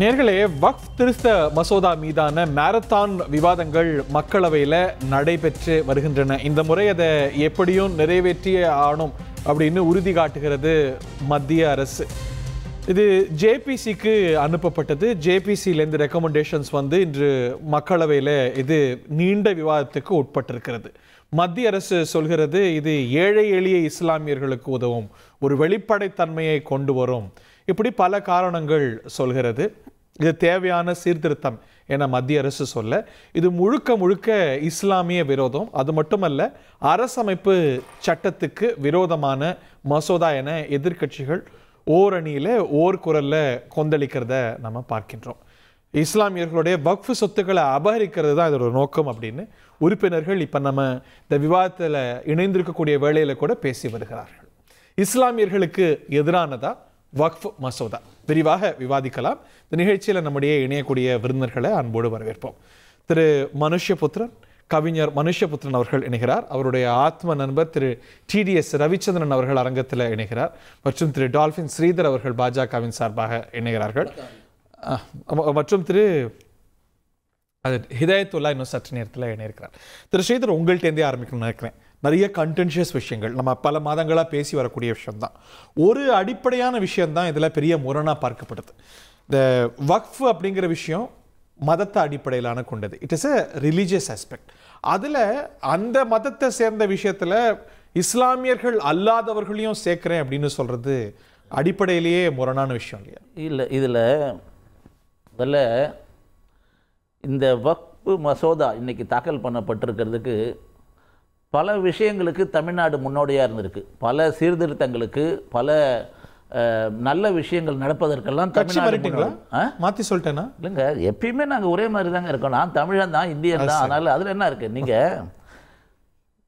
நேர்களே, வக்ஃப் திருத்த மசோதா மீதான மாரத்தான் விவாதங்கள் மக்களவையில் நடைபெற்று வருகின்றன. இந்த முறை அதை எப்படியும் நிறைவேற்றியே ஆகணும் அப்படின்னு உறுதி காட்டுகிறது மத்திய அரசு. இது ஜேபிசிக்கு அனுப்பப்பட்டது. ஜேபிசியிலேருந்து ரெக்கமெண்டேஷன்ஸ் வந்து இன்று மக்களவையில் இது நீண்ட விவாதத்துக்கு உட்பட்டிருக்கிறது. மத்திய அரசு சொல்கிறது இது ஏழை எளிய இஸ்லாமியர்களுக்கு உதவும், ஒரு வெளிப்படைத்தன்மையை கொண்டு வரும், இப்படி பல காரணங்கள் சொல்கிறது. இது தேவையான சீர்திருத்தம் என மத்திய அரசு சொல்ல, இது முழுக்க முழுக்க இஸ்லாமிய விரோதம், அது மட்டுமல்ல அரசமைப்பு சட்டத்துக்கு விரோதமான மசோதா என எதிர்க்கட்சிகள் ஓரணியில் ஓர் குரலில் கொந்தளிக்கிறத நம்ம பார்க்கின்றோம். இஸ்லாமியர்களுடைய வக்ஃப் சொத்துக்களை அபகரிக்கிறது தான் இதோட நோக்கம் அப்படின்னு உறுப்பினர்கள் இப்போ நம்ம இந்த விவாதத்தில் இணைந்திருக்கக்கூடிய வேளையில் கூட பேசி வருகிறார்கள். இஸ்லாமியர்களுக்கு எதிரானதா வக்ஃப் மசோதா? விரிவாக விவாதிக்கலாம். இந்த நிகழ்ச்சியில் நம்முடைய இணையக்கூடிய விருந்தினர்களை அன்போடு வரவேற்போம். திரு மனுஷ்யபுத்திரன், கவிஞர் மனுஷ்யபுத்திரன் அவர்கள் இணைகிறார். அவருடைய ஆத்ம நண்பர் திரு டிடிஎஸ் ரவிச்சந்திரன் அவர்கள் அரங்கத்தில் இணைகிறார். மற்றும் திரு டால்ஃபின் ஸ்ரீதர் அவர்கள் பாஜகவின் சார்பாக இணைகிறார்கள். மற்றும் திரு ஹிதாயத்துல்லா இன்னும் சற்று நேரத்தில் இணையிருக்கிறார். திரு ஸ்ரீதர், உங்கள்கிட்டேருந்தே ஆரம்பிக்கணும்னு நினைக்கிறேன். நிறைய கண்டென்ஷியஸ் விஷயங்கள் நம்ம பல மாதங்களாக பேசி வரக்கூடிய விஷயம்தான். ஒரு அடிப்படையான விஷயம்தான் இதில் பெரிய முரணாக பார்க்கப்படுது. இந்த வக்ஃப் அப்படிங்கிற விஷயம் மதத்தை அடிப்படையிலான கொண்டது. It is a religious aspect. அதில் அந்த மதத்தை சேர்ந்த விஷயத்தில் இஸ்லாமியர்கள் அல்லாதவர்களையும் சேர்க்குறேன் அப்படின்னு சொல்கிறது அடிப்படையிலேயே முரணான விஷயம் இல்லையா? இல்லை, இதில் முதல்ல இந்த வக்ஃப் மசோதா இன்றைக்கி தாக்கல் பண்ணப்பட்டிருக்கிறதுக்கு பல விஷயங்களுக்கு தமிழ்நாடு முன்னோடியாக இருந்திருக்கு. பல சீர்திருத்தங்களுக்கு, பல நல்ல விஷயங்கள் நடப்பதற்கெல்லாம் தமிழ்நாடு மாற்றி சொல்லிட்டேன்னா இல்லைங்க, எப்பயுமே நாங்கள் ஒரே மாதிரி தாங்க இருக்கோம். நான் தமிழன் தான், இந்தியன் தான். அதனால் அதில் என்ன இருக்குது? நீங்கள்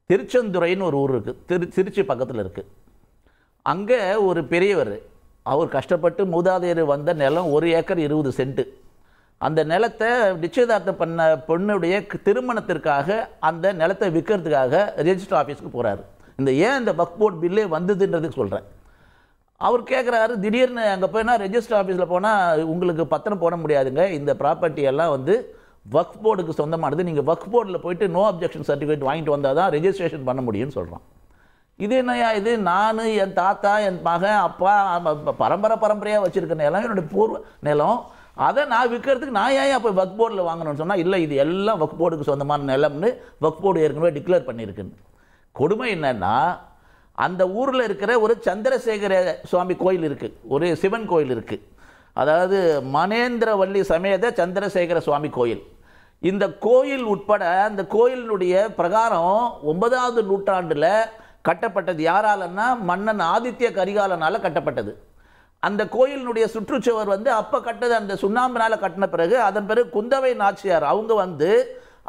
திருச்செந்துறைன்னு ஒரு ஊர் இருக்குது, திருச்சி பக்கத்தில் இருக்குது. அங்கே ஒரு பெரியவர், அவர் கஷ்டப்பட்டு மூதாதையர் வந்த நிலம் 1 ஏக்கர் 20 சென்ட்டு. அந்த நிலத்தை நிச்சயதார்த்தம் பண்ண பொண்ணுடைய திருமணத்திற்காக அந்த நிலத்தை விற்கிறதுக்காக ரெஜிஸ்டர் ஆஃபீஸுக்கு போகிறாரு. ஏன் இந்த வக்ஃப் போர்டு பில்லே வந்ததுன்றதுக்கு சொல்கிறேன். அவர் கேட்குறாரு, திடீர்னு அங்கே போனால் ரெஜிஸ்டர் ஆஃபீஸில் போனால் உங்களுக்கு பத்திரம் போட முடியாதுங்க, இந்த ப்ராப்பர்ட்டி எல்லாம் வந்து வக்ஃப் போர்டுக்கு சொந்தமானது, நீங்கள் வக்ஃப் போர்டில் போயிட்டு நோ அப்ஜெக்ஷன் சர்டிஃபிகேட் வாங்கிட்டு வந்தால் தான் ரெஜிஸ்ட்ரேஷன் பண்ண முடியும்னு சொல்கிறான். இது என்னையா இது? நான், என் தாத்தா, என் மகன், அப்பா பரம்பரையாக வச்சுருக்க நிலம், என்னுடைய பூர்வ நிலம், அதை நான் விற்கிறதுக்கு நான் ஏன் போய் வக்ஃப் போர்டில் வாங்கணும்னு சொன்னால், இல்லை இது எல்லாம் வக்ஃப் போர்டுக்கு சொந்தமான நிலம்னு வக்ஃப் போர்டு ஏற்கனவே டிக்ளேர் பண்ணியிருக்குன்னு. கொடுமை என்னன்னா, அந்த ஊரில் இருக்கிற ஒரு சந்திரசேகர சுவாமி கோயில் இருக்குது, ஒரு சிவன் கோயில் இருக்குது. அதாவது மனேந்திரவல்லி சமேத சந்திரசேகர சுவாமி கோயில். இந்த கோயில் உட்பட அந்த கோயிலினுடைய பிரகாரம் 9ஆவது நூற்றாண்டில் கட்டப்பட்டது. யாராலன்னா மன்னன் ஆதித்ய கரிகாலனால் கட்டப்பட்டது. அந்த கோயிலினுடைய சுற்றுச்சுவர் வந்து அப்போ கட்டது, அந்த சுண்ணாம்பினால் கட்டின பிறகு அதன் பிறகு குந்தவை நாச்சியார் அவங்க வந்து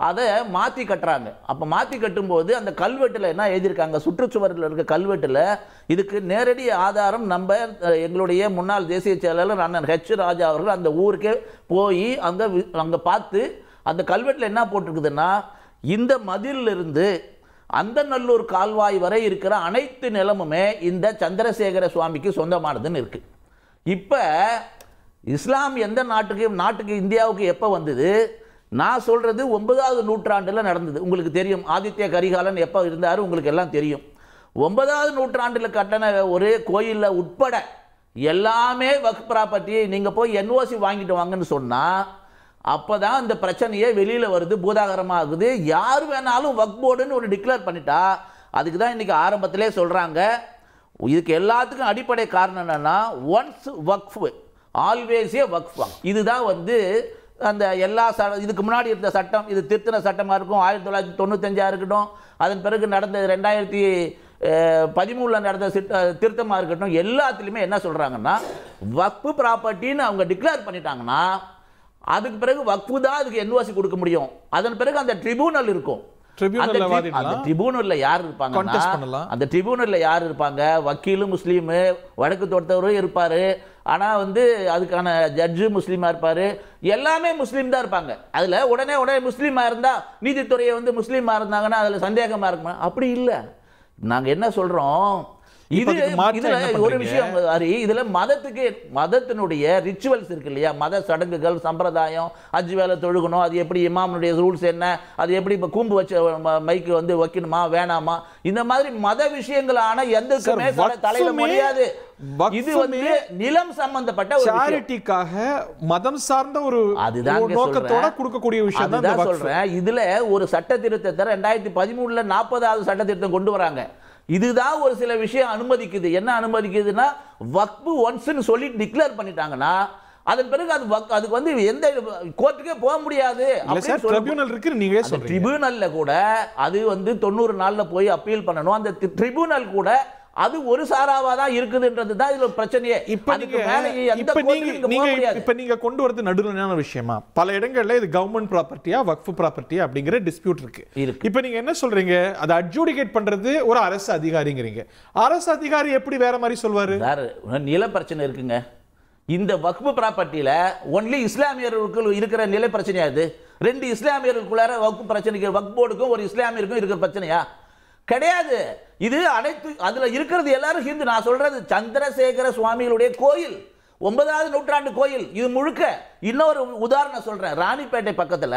அதை மாற்றி கட்டுறாங்க. அப்போ மாற்றி கட்டும்போது அந்த கல்வெட்டில் என்ன எழுதியிருக்காங்க, சுற்றுச்சுவரில் இருக்க கல்வெட்டில் இதுக்கு நேரடி ஆதாரம் நம்ம எங்களுடைய முன்னாள் தேசிய செயலாளர் அண்ணன் ஹெச் ராஜா அவர்கள் அந்த ஊருக்கே போய் அங்கே பார்த்து அந்த கல்வெட்டில் என்ன போட்டிருக்குதுன்னா, இந்த மதிலிருந்து அந்த நல்லூர் கால்வாய் வரை இருக்கிற அனைத்து நிலமுமே இந்த சந்திரசேகர சுவாமிக்கு சொந்தமானதுன்னு இருக்குது. இப்போ இஸ்லாம் எந்த நாட்டுக்கு இந்தியாவுக்கு எப்போ வந்தது? நான் சொல்கிறது 9ஆவது நூற்றாண்டில் நடந்தது. உங்களுக்கு தெரியும், ஆதித்ய கரிகாலன் எப்போ இருந்தார் உங்களுக்கு எல்லாம் தெரியும். 9ஆவது நூற்றாண்டில் கட்டின ஒரு கோயிலில் உட்பட எல்லாமே வக்ஃப் ப்ராப்பர்ட்டி. நீங்கள் போய் என்ஓசி வாங்கிட்டு வாங்கன்னு சொன்னால் அப்போ தான் இந்த பிரச்சனையே வெளியில் வருது, பூதாகரமாகுது. யார் வேணாலும் வக்ஃப் போர்டுன்னு ஒரு டிக்ளேர் பண்ணிட்டா, அதுக்கு தான் இன்றைக்கி ஆரம்பத்திலே சொல்கிறாங்க. இதுக்கு எல்லாத்துக்கும் அடிப்படை காரணம் என்னென்னா, ஒன்ஸ் வக்ஃப் ஆல்வேஸ் ஏ வக்ஃப். இதுதான் வந்து அந்த எல்லா இதுக்கு முன்னாடி இருந்த சட்டம், இது திருத்தின சட்டமாக இருக்கும், 1995 இருக்கட்டும், அதன் பிறகு நடந்த 2013 நடந்த திருத்தமாக இருக்கட்டும், எல்லாத்துலேயுமே என்ன சொல்கிறாங்கன்னா, வக்ஃப் ப்ராப்பர்ட்டின்னு அவங்க டிக்ளேர் பண்ணிட்டாங்கன்னா அதுக்கு பிறகு வக்ஃப் தான் அதுக்கு என்ஓசி கொடுக்க முடியும். அதன் பிறகு அந்த ட்ரிபியூனல் இருக்கும். அந்த ட்ரிபியூனல்ல யார் இருப்பாங்க? அந்த ட்ரிபியூனல்ல யார் இருப்பாங்க? வக்கீலும் முஸ்லீமு, வழக்கு தொடுத்தவரும் இருப்பாரு. ஆனா வந்து அதுக்கான ஜட்ஜு முஸ்லீமா இருப்பாரு, எல்லாமே முஸ்லீம் தான் இருப்பாங்க. அதுல உடனே முஸ்லீமா இருந்தா நீதித்துறையை வந்து முஸ்லீமா இருந்தாங்கன்னா அதுல சந்தேகமா இருக்குமா? அப்படி இல்லை. நாங்க என்ன சொல்றோம், இதுல ஒரு விஷயம் ஹரி, இதுல மதத்தினுடைய ரிச்சுவல்ஸ் இருக்கு இல்லையா, மத சடங்குகள் சம்பிரதாயம், அஞ்சு வேலை தொழுகணும், அது எப்படி இமாமுடைய ரூல்ஸ் என்ன, அது எப்படி இப்ப கூம்பு வச்ச மைக்கு வந்து வைக்கணுமா வேணாமா, இந்த மாதிரி மத விஷயங்களான எந்தக்குமே தலையிட முடியாது. இது வந்து நிலம் சம்பந்தப்பட்ட ஒரு சேரிட்டிக்காக மதம் சார்ந்த ஒரு நோக்கத்தோட கொடுக்கக்கூடிய விஷயம் தான் சொல்றேன். இதுல ஒரு சட்ட திருத்தத்தை 2013 40வது சட்ட திருத்தம் கொண்டு வராங்க. இதுதான் ஒரு சில விஷயம் அனுமதிக்குது. என்ன அனுமதிக்குதுன்னா, வக்ஃப் ஒன்ஸ்னு சொல்லி டிக்ளேர் பண்ணிட்டாங்கன்னா அதன் பிறகு அதுக்கு வந்து எந்த கோர்ட்டுக்கே போக முடியாது. ட்ரிபியூனல் இருக்கு, நீங்க சொல்றீங்க. ட்ரிபியூனல்ல கூட அது வந்து 90 நாள்ல போய் அப்பீல் பண்ணணும். அந்த ட்ரிபியூனல் கூட அது ஒரு சாராவா தான் இருக்குதுன்றது தான் இதுல பிரச்சனையே. இப்ப நீங்க கொண்டு வரது நடுநிலையான விஷயமா? பல இடங்கள்ல இது கவர்மெண்ட் ப்ராப்பர்ட்டியா வக்ஃப் ப்ராப்பர்ட்டியா அப்படிங்கிற டிஸ்பியூட் இருக்கு. இப்ப நீங்க என்ன சொல்றீங்க, அதை அட்ஜூடிகேட் பண்றது ஒரு அரசு அதிகாரிங்கிறீங்க. அரசு அதிகாரி எப்படி வேற மாதிரி சொல்வாரு? நில பிரச்சனை இருக்குங்க. இந்த வக்ஃப் ப்ராப்பர்ட்டியில ஒன்லி இஸ்லாமியர்களுக்கு இருக்கிற நில பிரச்சனையா? இது 2 இஸ்லாமியர்களுக்குள்ளார வக்ஃப் பிரச்சனைக்கு, வக்ஃப் போர்டுக்கும் ஒரு இஸ்லாமியருக்கும் இருக்கிற பிரச்சனையா? கிடையாது. இது அனைத்து அதுல இருக்கிறது எல்லாரும் ஹிந்து. நான் சொல்றது சந்திரசேகர சுவாமிகளுடைய கோயில், 9வது நூற்றாண்டு கோயில். இது முழுக்க இன்னொரு உதாரணம் சொல்றேன். ராணிப்பேட்டை பக்கத்துல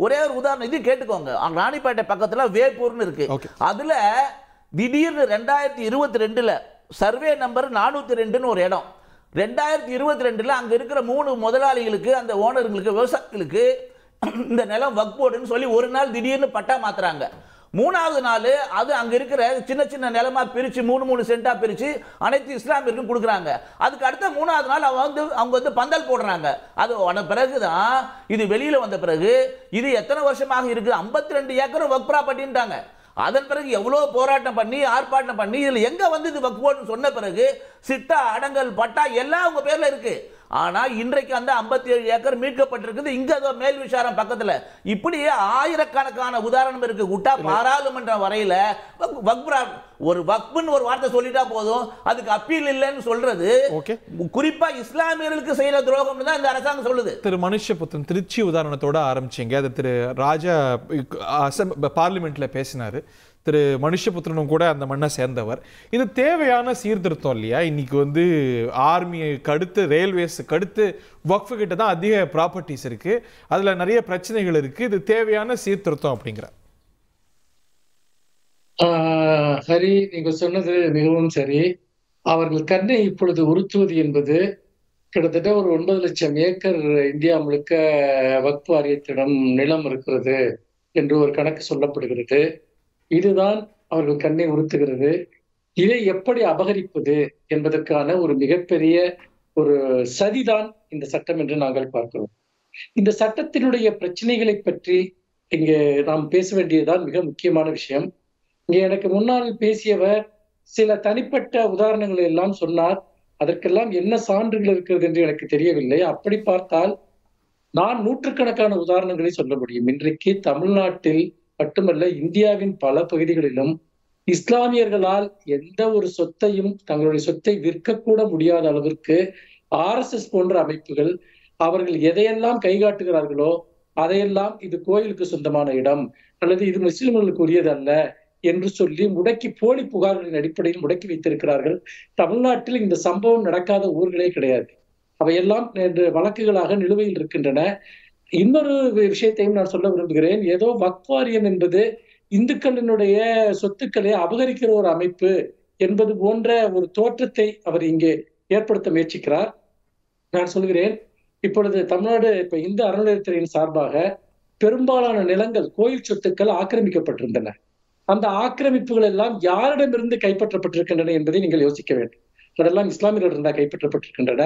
ஒரே ஒரு உதாரணம், இது கேட்டுக்கோங்க. ராணிப்பேட்டை பக்கத்துல வேப்பூர்னு இருக்கு. அதுல திடீர்னு 2022 சர்வே நம்பர் 402 ஒரு இடம். 2022 அங்க இருக்கிற 3 முதலாளிகளுக்கு, அந்த ஓனர்களுக்கு, விவசாயிகளுக்கு இந்த நிலம் வக்ஃப் போர்டுன்னு சொல்லி ஒரு நாள் திடீர்னு பட்டா மாத்துறாங்க. 3வது நாள் அது அங்க இருக்கிற சின்ன சின்ன நிலமா பிரிச்சு 3 சென்டா பிரிச்சு அனைத்து இஸ்லாமியருக்கும் கொடுக்குறாங்க. அதுக்கு அடுத்த 3வது நாள் அவங்க வந்து பந்தல் போடுறாங்க. அது பிறகுதான் இது வெளியில வந்த பிறகு இது எத்தனை வருஷமாக இருக்கு, 52 ஏக்கர் வக்ஃப் ப்ராப்பர்ட்டின்றாங்க. அதன் பிறகு எவ்வளவு போராட்டம் பண்ணி ஆர்ப்பாட்டம் பண்ணி இதுல எங்க வந்து இது வக்ஃப் போர்டுன்னு சொன்ன பிறகு சிட்டா அடங்கல் பட்டா எல்லாம் உங்க பேர்ல இருக்கு. ஆனா இன்றைக்கு அந்த 57 ஏக்கர் மீட்கப்பட்டிருக்குது. இங்க மேல் விசாரம் பக்கத்துல. இப்படி ஆயிரக்கணக்கான உதாரணம் இருக்கு. குட்டா பாராளுமன்ற வரையில ஒரு வக்ஃப்னு ஒரு வார்த்தை சொல்லிட்டா போதும், அதுக்கு அப்பீல் இல்லைன்னு சொல்றது குறிப்பா இஸ்லாமியர்களுக்கு செய்யற துரோகம் தான் இந்த அரசாங்கம் சொல்லுது. திரு மனுஷபுத்திரன் திருச்சி உதாரணத்தோட ஆரம்பிச்சீங்க. அது திரு ராஜா பார்லிமெண்ட்ல பேசினாரு. திரு மனுஷபுத்திரனும் கூட அந்த மண்ணை சேர்ந்தவர். இது தேவையான சீர்திருத்தம் இல்லையா? இன்னைக்கு வந்து ஆர்மிக்கு அடுத்து, ரயில்வேஸுக்கு அடுத்து வக்ஃப் கிட்ட தான் அதிக ப்ராப்பர்ட்டிஸ் இருக்கு, அதுல நிறைய பிரச்சனைகள் இருக்கு. இது தேவையான சீர்திருத்தம் அப்படிங்கிற ஹரி, நீங்க சொன்னது மிகவும் சரி. அவர்கள் கண்ணை இப்பொழுது உறுத்துவது என்பது கிட்டத்தட்ட ஒரு 9 லட்சம் ஏக்கர் இந்தியா முழுக்க வக்ஃப் வாரியத்திடம் நிலம் இருக்கிறது என்று ஒரு கணக்கு சொல்லப்படுகிறது. இதுதான் அவர்கள் கண்ணை உறுத்துகிறது. இதை எப்படி அபகரிப்பது என்பதற்கான ஒரு மிகப்பெரிய ஒரு சதிதான் இந்த சட்டம் என்று நாங்கள் பார்க்கிறோம். இந்த சட்டத்தினுடைய பிரச்சனைகளை பற்றி இங்கே நாம் பேச வேண்டியதுதான் மிக முக்கியமான விஷயம். இங்கே எனக்கு முன்னால் பேசியவர் சில தனிப்பட்ட உதாரணங்களை எல்லாம் சொன்னார். அதற்கெல்லாம் என்ன சான்றுகள் இருக்கிறது என்று எனக்கு தெரியவில்லை. அப்படி பார்த்தால் நான் நூற்றுக்கணக்கான உதாரணங்களை சொல்ல முடியும். இன்றைக்கு தமிழ்நாட்டில் மட்டுமல்ல, இந்தியாவின் பல பகுதிகளிலும் இஸ்லாமியர்களால் எந்த ஒரு சொத்தையும், தங்களுடைய சொத்தை விற்கக்கூட முடியாத அளவிற்கு RSS போன்ற அமைப்புகள் அவர்கள் எதையெல்லாம் கைகாட்டுகிறார்களோ அதையெல்லாம் இது கோயிலுக்கு சொந்தமான இடம் அல்லது இது முஸ்லிம்களுக்கு உரியது அல்ல என்று சொல்லி முடக்கி, போலி புகார்களின் அடிப்படையில் முடக்கி வைத்திருக்கிறார்கள். தமிழ்நாட்டில் இந்த சம்பவம் நடக்காத ஊர்களே கிடையாது. அவையெல்லாம் வழக்குகளாக நிலுவையில் இருக்கின்றன. இன்னொரு விஷயத்தையும் நான் சொல்ல விரும்புகிறேன். ஏதோ வக்ஃப் வாரியம் என்பது இந்துக்களினுடைய சொத்துக்களை அபகரிக்கிற ஒரு அமைப்பு என்பது போன்ற ஒரு தோற்றத்தை அவர் இங்கே ஏற்படுத்த முயற்சிக்கிறார். நான் சொல்கிறேன், இப்பொழுது தமிழ்நாடு இந்து அறநிலையத்துறையின் சார்பாக பெரும்பாலான நிலங்கள், கோயில் சொத்துக்கள் ஆக்கிரமிக்கப்பட்டிருந்தன. அந்த ஆக்கிரமிப்புகள் எல்லாம் யாரிடமிருந்து கைப்பற்றப்பட்டிருக்கின்றன என்பதை நீங்கள் யோசிக்க வேண்டும். அதெல்லாம் இஸ்லாமியர்கள் இருந்தால் கைப்பற்றப்பட்டிருக்கின்றன.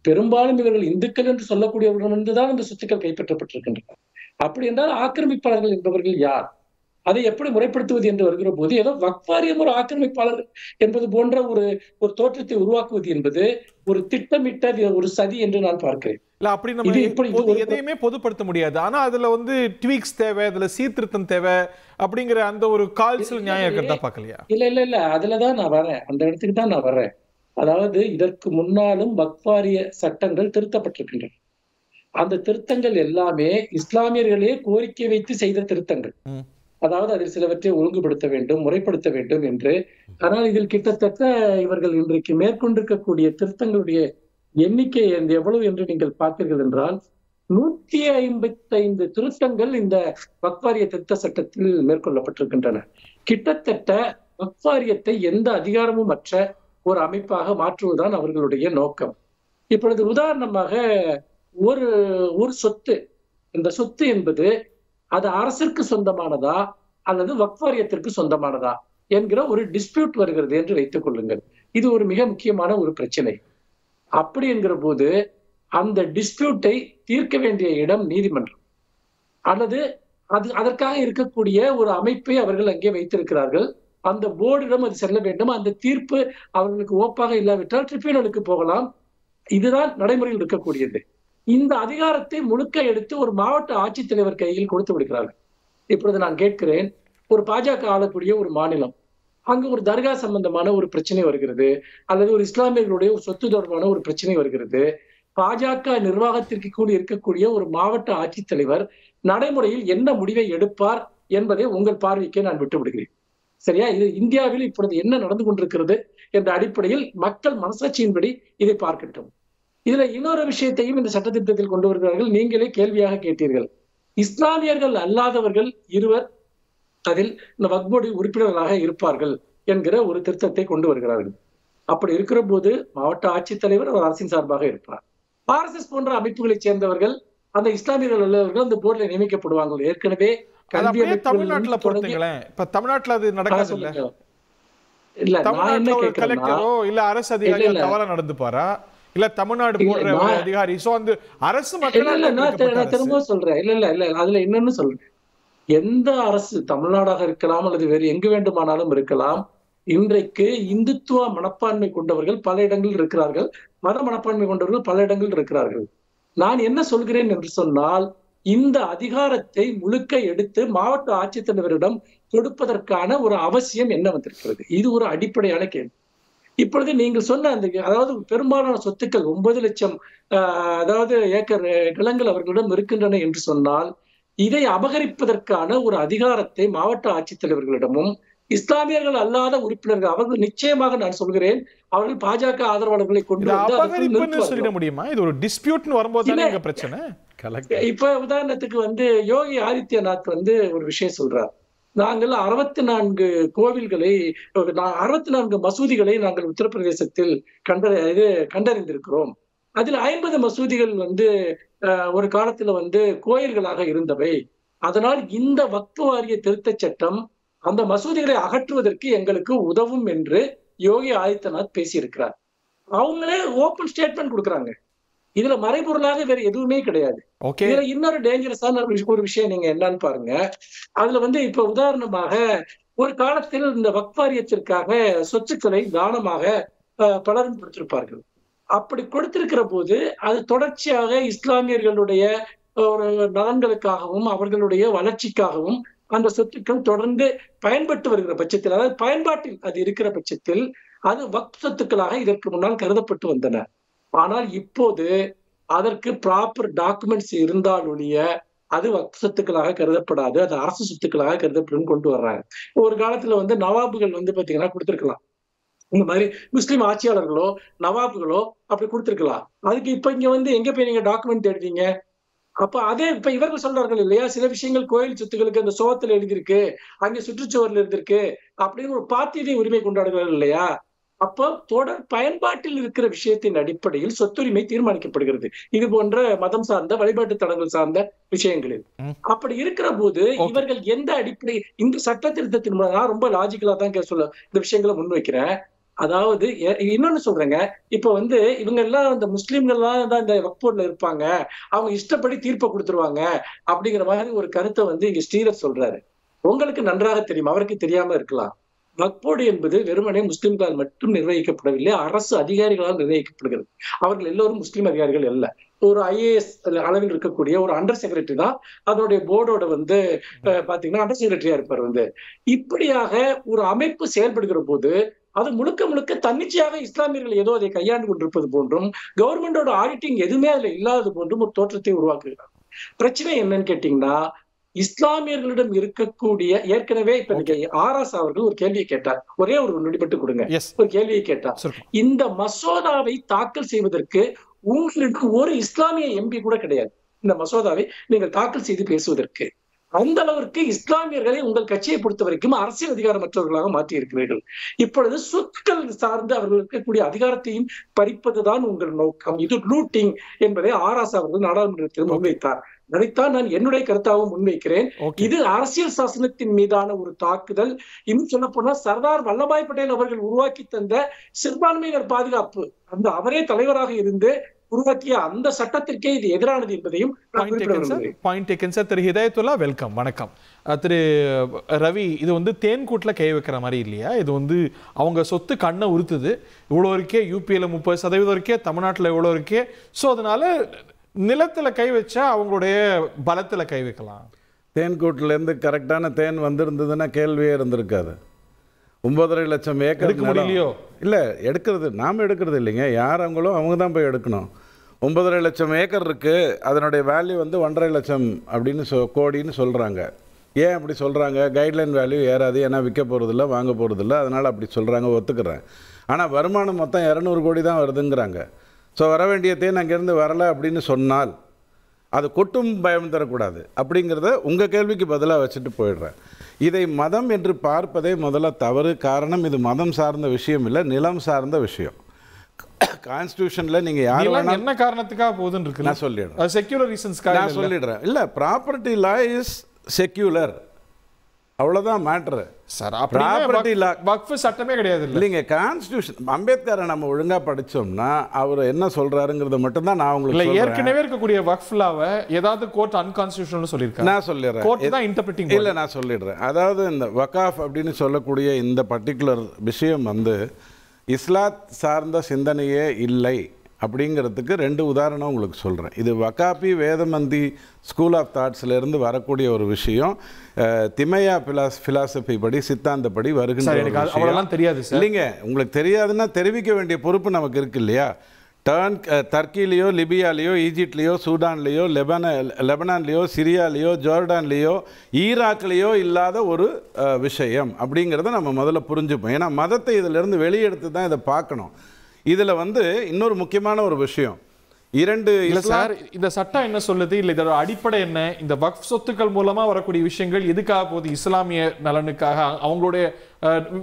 பெரும்பாலும் இவர்கள் இந்துக்கள் என்று சொல்லக்கூடியவர்களிடம்தான் இந்த சொத்துக்கள் கைப்பற்றப்பட்டிருக்கின்றன. அப்படி என்றால் ஆக்கிரமிப்பாளர்கள் என்பவர்கள் யார்? அதை எப்படி முறைப்படுத்துவது என்று வருகிற போது ஏதோ வக்ஃப் வாரியம் ஒரு ஆக்கிரமிப்பாளர் என்பது போன்ற ஒரு தோற்றத்தை உருவாக்குவது என்பது ஒரு திட்டமிட்ட ஒரு சதி என்று நான் பார்க்கிறேன். இல்ல, அப்படி நம்ம எதையுமே பொதுப்படுத்த முடியாது. ஆனா அதுல வந்து ட்வீக்ஸ் தேவை, அதுல சீர்திருத்தம் தேவை அப்படிங்கிற அந்த ஒரு கால்சல் நியாயம் இருக்கிறதா பார்க்கலையா? இல்ல அதுலதான் நான் வரேன், அந்த இடத்துக்கு தான் நான் வர்றேன். அதாவது இதற்கு முன்னாலும் வக்ஃப் வாரிய சட்டங்கள் திருத்தப்பட்டிருக்கின்றன. அந்த திருத்தங்கள் எல்லாமே இஸ்லாமியர்களே கோரிக்கை வைத்து செய்த திருத்தங்கள். அதாவது அதில் சிலவற்றை ஒழுங்குபடுத்த வேண்டும், முறைப்படுத்த வேண்டும் என்று. ஆனால் இதில் கிட்டத்தட்ட இவர்கள் இன்றைக்கு மேற்கொண்டிருக்கக்கூடிய திருத்தங்களுடைய எண்ணிக்கை எவ்வளவு என்று நீங்கள் பார்த்தீர்கள் என்றால் 155 திருத்தங்கள் இந்த வக்ஃப் வாரிய திருத்த சட்டத்தில் மேற்கொள்ளப்பட்டிருக்கின்றன. கிட்டத்தட்ட வக்ஃப் வாரியத்தை எந்த அதிகாரமும் அற்ற ஒரு அமைப்பாக மாற்றுவதுதான் அவர்களுடைய நோக்கம். இப்பொழுது உதாரணமாக ஒரு ஒரு சொத்து, இந்த சொத்து என்பது அது அரசிற்கு சொந்தமானதா அல்லது வக்ஃப் வாரியத்திற்கு சொந்தமானதா என்கிற ஒரு டிஸ்பியூட் வருகிறது என்று வைத்துக் கொள்ளுங்கள். இது ஒரு மிக முக்கியமான ஒரு பிரச்சனை. அப்படி என்கிற போது அந்த டிஸ்பியூட்டை தீர்க்க வேண்டிய இடம் நீதிமன்றம் அல்லது அதற்காக இருக்கக்கூடிய ஒரு அமைப்பை அவர்கள் அங்கே வைத்திருக்கிறார்கள். அந்த போர்டிடம் அது செல்ல வேண்டும். அந்த தீர்ப்பு அவர்களுக்கு ஓப்பாக இல்லாவிட்டால் ட்ரிபியூனலுக்கு போகலாம். இதுதான் நடைமுறையில் இருக்கக்கூடியது. இந்த அதிகாரத்தை முழுக்க எடுத்து ஒரு மாவட்ட ஆட்சித்தலைவர் கையில் கொடுத்து விடுகிறார்கள். இப்பொழுது நான் கேட்கிறேன், ஒரு பாஜக ஆளக்கூடிய ஒரு மாநிலம், அங்கு ஒரு தர்கா சம்பந்தமான ஒரு பிரச்சனை வருகிறது அல்லது ஒரு இஸ்லாமியர்களுடைய ஒரு சொத்து தொடர்பான ஒரு பிரச்சனை வருகிறது. பாஜக நிர்வாகத்திற்கு கூட இருக்கக்கூடிய ஒரு மாவட்ட ஆட்சித்தலைவர் நடைமுறையில் என்ன முடிவை எடுப்பார் என்பதை உங்கள் பார்வைக்கு நான் விட்டு விடுகிறேன். சரியா? இது இந்தியாவில் இப்பொழுது என்ன நடந்து கொண்டிருக்கிறது என்ற அடிப்படையில் மக்கள் மனசாட்சியின்படி இதை பார்க்கட்டும். இதுல இன்னொரு விஷயத்தையும் இந்த சட்டத்திட்டத்தில் கொண்டு வருகிறார்கள். நீங்களே கேள்வியாக கேட்டீர்கள். இஸ்லாமியர்கள் அல்லாதவர்கள் இருவர் அதில் இந்த வக்ஃப் போர்டு உறுப்பினர்களாக இருப்பார்கள் என்கிற ஒரு திருத்தத்தை கொண்டு வருகிறார்கள். அப்படி இருக்கிற போது மாவட்ட ஆட்சித்தலைவர் அவர் அரசின் சார்பாக இருப்பார். RSS போன்ற அமைப்புகளை சேர்ந்தவர்கள், அந்த இஸ்லாமியர்கள் அல்லவர்கள் அந்த போர்டில் நியமிக்கப்படுவாங்க. ஏற்கனவே கல்வி தமிழ்நாட்டுல பொறுத்தீங்களேன், இப்ப தமிழ்நாட்டுல அது நடக்காது இல்ல? இல்ல, நான் என்ன கேட்கிறேன்னா, இல்ல அரசு அதிகாரி தவறா நடந்துப்பாரா, இல்ல தமிழ்நாடு போன்ற ஒரு அதிகாரி சோ அந்த அரசு மக்கள் திரும்ப சொல்றேன். இல்ல அதுல இன்னொன்னு சொல்றேன். எந்த அரசு, தமிழ்நாடாக இருக்கலாம் அல்லது வேறு எங்கு வேண்டுமானாலும் இருக்கலாம், இன்றைக்கு இந்துத்துவ மனப்பான்மை கொண்டவர்கள் பல இடங்களில் இருக்கிறார்கள், மத மனப்பான்மை கொண்டவர்கள் பல இடங்களில் இருக்கிறார்கள். நான் என்ன சொல்கிறேன் என்று சொன்னால், இந்த அதிகாரத்தை முழுக்க எடுத்து மாவட்ட ஆட்சித்தலைவரிடம் கொடுப்பதற்கான ஒரு அவசியம் என்ன வந்திருக்கிறது? இது ஒரு அடிப்படையான கேள்வி. இப்பொழுது நீங்கள் சொன்ன அந்த, அதாவது பெரும்பாலான சொத்துக்கள் 9 லட்சம் ஏக்கர் நிலங்கள் அவர்களிடம் இருக்கின்றன என்று சொன்னால், இதை அபகரிப்பதற்கான ஒரு அதிகாரத்தை மாவட்ட ஆட்சித்தலைவர்களிடமும் இஸ்லாமியர்கள் அல்லாத உறுப்பினர்கள், அவர்கள் நிச்சயமாக நான் சொல்கிறேன், அவர்கள் பாஜக ஆதரவாளர்களை கொண்டு சொல்லிட முடியுமா? இது ஒரு டிஸ்பியூட்னு வரும்போது பிரச்சனை. இப்ப உதாரணத்துக்கு யோகி ஆதித்யநாத் ஒரு விஷயம் சொல்றார். நாங்கள் 64 கோவில்களை, 64 மசூதிகளை நாங்கள் உத்தரப்பிரதேசத்தில் கண்டறிந்திருக்கிறோம். அதில் 50 மசூதிகள் ஒரு காலத்துல கோயில்களாக இருந்தவை. அதனால் இந்த வக்ஃப் வாரிய திருத்த சட்டம் அந்த மசூதிகளை அகற்றுவதற்கு எங்களுக்கு உதவும் என்று யோகி ஆதித்யநாத் பேசியிருக்கிறார். அவங்களே ஓபன் ஸ்டேட்மெண்ட் கொடுக்குறாங்க. இதுல மறைபொருளாக வேற எதுவுமே கிடையாது. இதுல இன்னொரு டேஞ்சரஸான ஒரு விஷயம் நீங்க என்னன்னு பாருங்க. அதுல இப்ப உதாரணமாக ஒரு காலத்தில் இந்த வக்ஃப் வாரியத்திற்காக சொத்துக்களை தானமாக பலரும் கொடுத்திருப்பார்கள். அப்படி கொடுத்திருக்கிற போது அது தொடர்ச்சியாக இஸ்லாமியர்களுடைய ஒரு நலன்களுக்காகவும் அவர்களுடைய வளர்ச்சிக்காகவும் அந்த சொத்துக்கள் தொடர்ந்து பயன்பட்டு வருகிற பட்சத்தில், அதாவது பயன்பாட்டில் அது இருக்கிற பட்சத்தில் அது வக்ஃப் சொத்துக்களாக இதற்கு முன்னால் கருதப்பட்டு வந்தன. ஆனால் இப்போது அதற்கு ப்ராப்பர் டாக்குமெண்ட்ஸ் இருந்தால் ஒழிய அது வக்ஃப் சொத்துக்களாக கருதப்படாது, அது அரசு சொத்துக்களாக கருதப்படும் கொண்டு வர்றாங்க. ஒரு காலத்துல நவாபுகள் பாத்தீங்கன்னா கொடுத்திருக்கலாம், இந்த மாதிரி முஸ்லிம் ஆட்சியாளர்களோ நவாபுகளோ அப்படி கொடுத்திருக்கலாம். அதுக்கு இப்ப இங்க எங்க போய் நீங்க டாக்குமெண்ட் தேடுறீங்க? அப்ப அதே இப்ப இவர்கள் சொல்றார்கள் இல்லையா, சில விஷயங்கள் கோயில் சொத்துக்களுக்கு அந்த சோகத்துல எழுதியிருக்கு, அங்கே சுற்றுச்சுவரில் இருந்திருக்கு அப்படின்னு ஒரு பாத்தியதை உரிமை கொண்டாடுகிறார்கள் இல்லையா? அப்போ தொடர் பயன்பாட்டில் இருக்கிற விஷயத்தின் அடிப்படையில் சொத்துரிமை தீர்மானிக்கப்படுகிறது, இது போன்ற மதம் சார்ந்த வழிபாட்டு தலங்கள் சார்ந்த விஷயங்களில். அப்படி இருக்கிற போது இவர்கள் எந்த அடிப்படை இந்த சட்ட திருத்தத்தின் மூலம், நான் ரொம்ப லாஜிக்கலா தான் இந்த விஷயங்களை முன்வைக்கிறேன். அதாவது இன்னொன்னு சொல்றேங்க, இப்ப இவங்க எல்லாம் இந்த முஸ்லிம்கள்லாம் தான் இந்த வக்ஃப் போர்டுல இருப்பாங்க, அவங்க இஷ்டப்படி தீர்ப்பை கொடுத்துருவாங்க அப்படிங்கிற மாதிரி ஒரு கருத்தை இங்க ஸ்ரீதர் சொல்றாரு. உங்களுக்கு நன்றாக தெரியும், அவருக்கு தெரியாம இருக்கலாம். வக்ஃப் போர்டு என்பது வெறுமனே முஸ்லிம்களால் மட்டும் நிர்வகிக்கப்படவில்லை, அரசு அதிகாரிகளால் நிர்வகிக்கப்படுகிறது. அவர்கள் எல்லோரும் முஸ்லிம் அதிகாரிகள் அல்ல. ஒரு IAS அளவில் இருக்கக்கூடிய ஒரு அண்டர் செக்ரட்டரி தான் அதனுடைய போர்டோட பாத்தீங்கன்னா அண்டர் செக்ரட்டரியா இருப்பார். இப்படியாக ஒரு அமைப்பு செயல்படுகிற போது அது முழுக்க முழுக்க தன்னிச்சையாக இஸ்லாமியர்கள் ஏதோ அதை கையாண்டு கொண்டிருப்பது போன்றும் கவர்மெண்டோட ஆடிட்டிங் எதுவுமே அதுல இல்லாதது போன்றும் ஒரு தோற்றத்தை உருவாக்குகிறார். பிரச்சனை என்னன்னு கேட்டீங்கன்னா, இஸ்லாமியர்களிடம் இருக்கக்கூடிய ஏற்கனவே இப்ப ஆராஸ் அவர்கள் ஒரு கேள்வியை கேட்டார், ஒரே ஒரு நொடிபட்டு கொடுங்க, ஒரு கேள்வியை கேட்டார். இந்த மசோதாவை தாக்கல் செய்வதற்கு உங்களுக்கு ஒரு இஸ்லாமிய எம்பி கூட கிடையாது. இந்த மசோதாவை நீங்கள் தாக்கல் செய்து பேசுவதற்கு அந்த அளவிற்கு இஸ்லாமியர்களை உங்கள் கட்சியை பொறுத்த வரைக்கும் அரசியல் அதிகாரமற்றவர்களாக மாற்றி இருக்கிறீர்கள். இப்பொழுது சொத்துக்கள் சார்ந்து அவர்கள் இருக்கக்கூடிய அதிகாரத்தையும் பறிப்பதுதான் உங்கள் நோக்கம். இது லூட்டிங் என்பதை ஆராஸ் அவர்கள் நாடாளுமன்றத்தில் முன்வைத்தார். அதைத்தான் நான் என்னுடைய கருத்தாகவும் முன்வைக்கிறேன். இது அரசியல் சாசனத்தின் மீதான ஒரு தாக்குதல். இன்னும் சொல்ல போனா சர்தார் வல்லபாய் பட்டேல் அவர்கள் உருவாக்கி தந்த சிறுபான்மையினர் பாதுகாப்பு, அந்த அவரே தலைவராக இருந்து உருவாக்கிய அந்த சட்டத்திற்கே இது எதிரானது என்பதையும் பாயிண்ட் டேக்கன் சார். திரு ஹிதாயத்துல்லா வெல்கம், வணக்கம். திரு ரவி, இது வந்து தேன்கூட்ல கை வைக்கிற மாதிரி இல்லையா? இது வந்து அவங்க சொத்து கண்ணை உறுத்துது. இவ்வளோ இருக்கே, யூபியில் 30% இருக்கே, தமிழ்நாட்டில் இவ்வளோ இருக்கே. ஸோ அதனால நிலத்துல கை வச்சா அவங்களுடைய பலத்துல கை வைக்கலாம். தேன்கூட்டிலேருந்து கரெக்டான தேன் வந்திருந்ததுன்னா கேள்வியே இருந்திருக்காது. 9.5 லட்சம் ஏக்கர் முடியலையோ? இல்லை, எடுக்கிறது நாம் எடுக்கிறது இல்லைங்க, யார் அவங்களோ அவங்க தான் போய் எடுக்கணும். 9.5 லட்சம் ஏக்கர் இருக்குது, அதனுடைய வேல்யூ வந்து 1.5 லட்சம் அப்படின்னு கோடின்னு சொல்கிறாங்க. ஏன் அப்படி சொல்கிறாங்க? கைட்லைன் வேல்யூ ஏறாது, ஏன்னா விற்க போகிறதில்ல, வாங்க போகிறதில்ல, அதனால் அப்படி சொல்கிறாங்க, ஒத்துக்கிறேன். ஆனால் வருமானம் மொத்தம் 200 கோடி தான் வருதுங்கிறாங்க. ஸோ வர வேண்டிய தேன் அங்கேருந்து வரலை அப்படின்னு சொன்னால் அது கொட்டும் பயம் தரக்கூடாது அப்படிங்கிறத உங்கள் கேள்விக்கு பதிலாக வச்சுட்டு போயிடுறேன். இதை மதம் என்று பார்ப்பதே முதல்ல தவறு. காரணம், இது மதம் சார்ந்த விஷயம் இல்லை, நிலம் சார்ந்த விஷயம். கான்ஸ்டிடியூஷன்ல நீங்க யார் வேணாலும் என்ன காரணத்துக்காக போகுதுன்னு இருக்கு நான் சொல்லிடுறேன். செக்யூலர் ரீசன்ஸ்க்காக நான் சொல்லிடுறேன். இல்லை, ப்ராப்பர்ட்டி லா இஸ் செக்யூலர், அவ்வளோதான் மேட்ரு. சார், ப்ராப்பர்ட்டி லா வக்ஃப் சட்டமே கிடையாது இல்லைங்க. கான்ஸ்டிடியூஷன் அம்பேத்கரை நம்ம ஒழுங்கா படிச்சோம்னா அவர் என்ன சொல்றாருங்கிறத மட்டும் தான் நான் உங்களுக்கு சொல்றேன். ஏற்கனவே இருக்கக்கூடிய வக்ஃப் லாவை ஏதாவது கோர்ட் அன்கான்ஸ்டிடியூஷனல் சொல்லியிருக்காங்க. நான் சொல்லிடுறேன், கோர்ட் தான் இன்டர்பிரட்டிங். இல்லை, நான் சொல்லிடுறேன். அதாவது இந்த வகாஃப் அப்படின்னு சொல்லக்கூடிய இந்த பர்டிகுலர் விஷயம் வந்து இஸ்லாத் சார்ந்த சிந்தனையே இல்லை அப்படிங்கிறதுக்கு 2 உதாரணம் உங்களுக்கு சொல்கிறேன். இது வகாபி வேதமந்தி ஸ்கூல் ஆஃப் தாட்ஸ்லேருந்து வரக்கூடிய ஒரு விஷயம். திமையா ஃபிலாசபி படி, சித்தாந்தப்படி வருகின்ற தெரியாது இல்லைங்க. உங்களுக்கு தெரியாதுன்னா தெரிவிக்க வேண்டிய பொறுப்பு நமக்கு இருக்கு இல்லையா? டர்க்கிலேயோ, லிபியாலேயோ, ஈஜிப்ட்லேயோ, சூடான்லேயோ, லெபனான்லேயோ, சிரியாலேயோ, ஜோர்டான்லேயோ, ஈராக்லேயோ இல்லாத ஒரு விஷயம் அப்படிங்கிறத நம்ம முதல்ல புரிஞ்சுப்போம். ஏன்னா மதத்தை இதிலிருந்து வெளியெடுத்து தான் இதை பார்க்கணும். இதில் வந்து இன்னொரு முக்கியமான ஒரு விஷயம், 2 இல்லை சார், இந்த சட்டம் என்ன சொல்லுது, இல்லை இதோட அடிப்படை என்ன? இந்த வக்ஃப் சொத்துக்கள் மூலமா வரக்கூடிய விஷயங்கள் எதுக்காக போகுது? இஸ்லாமிய நலனுக்காக, அவங்களுடைய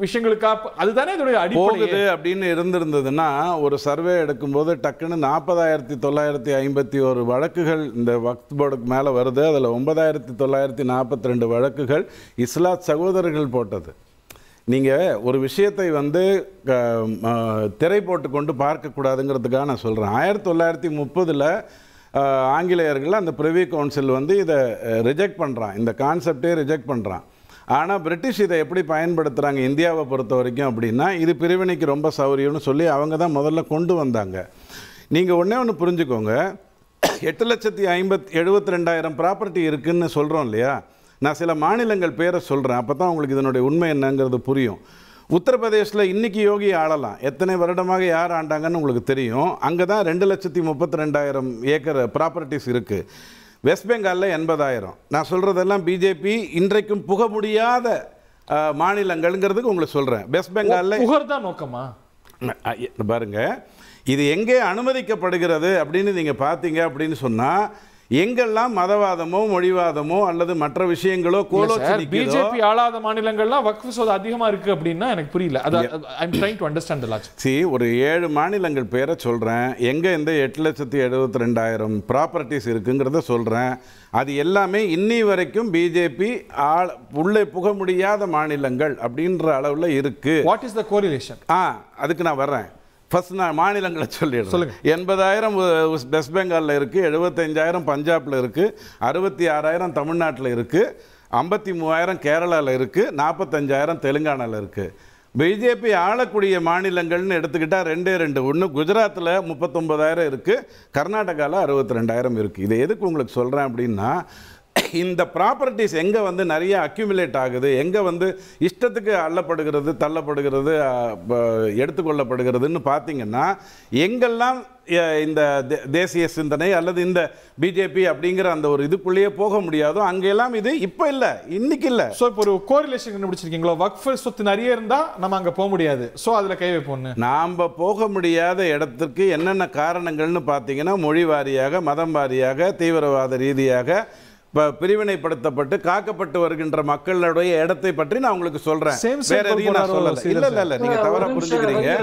விஷயங்களுக்காக, அதுதானே இதோட அடிப்படை அப்படின்னு இருந்திருந்ததுன்னா ஒரு சர்வே எடுக்கும்போது டக்குன்னு 40,951 வழக்குகள் இந்த வக்ஃப் போர்டுக்கு மேலே வருது. அதில் 9,942 வழக்குகள் இஸ்லாத் சகோதரர்கள் போட்டது. நீங்கள் ஒரு விஷயத்தை வந்து திரை போட்டு கொண்டு பார்க்கக்கூடாதுங்கிறதுக்காக நான் சொல்கிறேன். 1930 ஆங்கிலேயர்கள் அந்த பிரிவி கவுன்சில் வந்து இதை ரிஜெக்ட் பண்ணுறான், இந்த கான்செப்டே ரிஜெக்ட் பண்ணுறான். ஆனால் பிரிட்டிஷ் இதை எப்படி பயன்படுத்துகிறாங்க இந்தியாவை பொறுத்த வரைக்கும் அப்படின்னா, இது பிரிவினைக்கு ரொம்ப சௌரியம்னு சொல்லி அவங்க தான் முதல்ல கொண்டு வந்தாங்க. நீங்கள் ஒன்று புரிஞ்சுக்கோங்க, 8,72,000 ப்ராப்பர்ட்டி இருக்குதுன்னு சொல்கிறோம் இல்லையா? நான் சில மாநிலங்கள் பேரை சொல்கிறேன், அப்போ தான் உங்களுக்கு இதனுடைய உண்மை என்னங்கிறது புரியும். உத்தரப்பிரதேசில் இன்றைக்கி யோகி ஆளலாம், எத்தனை வருடமாக யார் ஆண்டாங்கன்னு உங்களுக்கு தெரியும். அங்கே தான் 2,32,000 ஏக்கர் ப்ராப்பர்ட்டிஸ் இருக்குது. வெஸ்ட் பெங்காலில் 80,000. நான் சொல்கிறதெல்லாம் பிஜேபி இன்றைக்கும் புக முடியாத மாநிலங்கள்ங்கிறதுக்கு உங்களுக்கு சொல்கிறேன். வெஸ்ட் பெங்காலில் புகழ்தான் நோக்கமா பாருங்கள், இது எங்கே அனுமதிக்கப்படுகிறது அப்படின்னு நீங்கள் பார்த்தீங்க அப்படின்னு சொன்னால், எங்கெல்லாம் மதவாதமோ, மொழிவாதமோ அல்லது மற்ற விஷயங்களோ பிஜேபி ஆளாத மாநிலங்கள்லாம் வக்ஃப் சொத்து அதிகமா இருக்கு அப்படின்னா எனக்கு புரியல. I am trying to understand the logic. ஒரு 7 மாநிலங்கள் பேரை சொல்றேன், எங்க இந்த 8,72,000 ப்ராப்பர்ட்டிஸ் இருக்குங்கிறத சொல்றேன். அது எல்லாமே இன்னி வரைக்கும் பிஜேபி உள்ளே புக முடியாத மாநிலங்கள் அப்படின்ற அளவுல இருக்கு. What is the correlation? அதுக்கு நான் வர்றேன். ஃபர்ஸ்ட் நான் மாநிலங்களை சொல்லிடுறேன். 80,000 வெஸ்ட் பெங்காலில் இருக்குது, 75,000 பஞ்சாபில் இருக்குது, 66,000 தமிழ்நாட்டில் இருக்குது, 53,000 கேரளாவில் இருக்குது, 45,000 தெலுங்கானாவில் இருக்குது. பிஜேபி ஆளக்கூடிய மாநிலங்கள்னு எடுத்துக்கிட்டால் 2 ஒன்று குஜராத்தில் 39,000 இருக்குது, கர்நாடகாவில் 62,000 இருக்குது. இதை எதுக்கு உங்களுக்கு சொல்கிறேன் அப்படின்னா, இந்த ப்ராப்பர்ட்டிஸ் எங்கே வந்து நிறைய அக்யூமுலேட் ஆகுது, எங்கே வந்து இஷ்டத்துக்கு அள்ளப்படுகிறது, தள்ளப்படுகிறது, எடுத்துக்கொள்ளப்படுகிறதுன்னு பார்த்தீங்கன்னா, எங்கெல்லாம் இந்த தேசிய சிந்தனை அல்லது இந்த பிஜேபி அப்படிங்கிற அந்த ஒரு இதுக்குள்ளேயே போக முடியாதோ அங்கெல்லாம் இது இப்போ இல்லை, இன்னைக்கு இல்லை. ஸோ இப்போ ஒரு கோரிலேஷன் கண்டுபிடிச்சிருக்கீங்களோ, வக்ஃப் சொத்து நிறைய இருந்தால் நம்ம அங்கே போக முடியாது, ஸோ அதில் கை வைப்போம். நாம் போக முடியாத இடத்துக்கு என்னென்ன காரணங்கள்னு பார்த்தீங்கன்னா, மொழி வாரியாக, மதம் வாரியாக, தீவிரவாத ரீதியாக பிரிவினைப்படுத்தப்பட்டு காக்கப்பட்டு வருகின்ற மக்களுடைய இடத்தை பற்றி நான் உங்களுக்கு சொல்றேன். வேற எதையும் நான் சொல்லல. இல்ல நீங்க தவறா புரிஞ்சுக்கிறீங்க.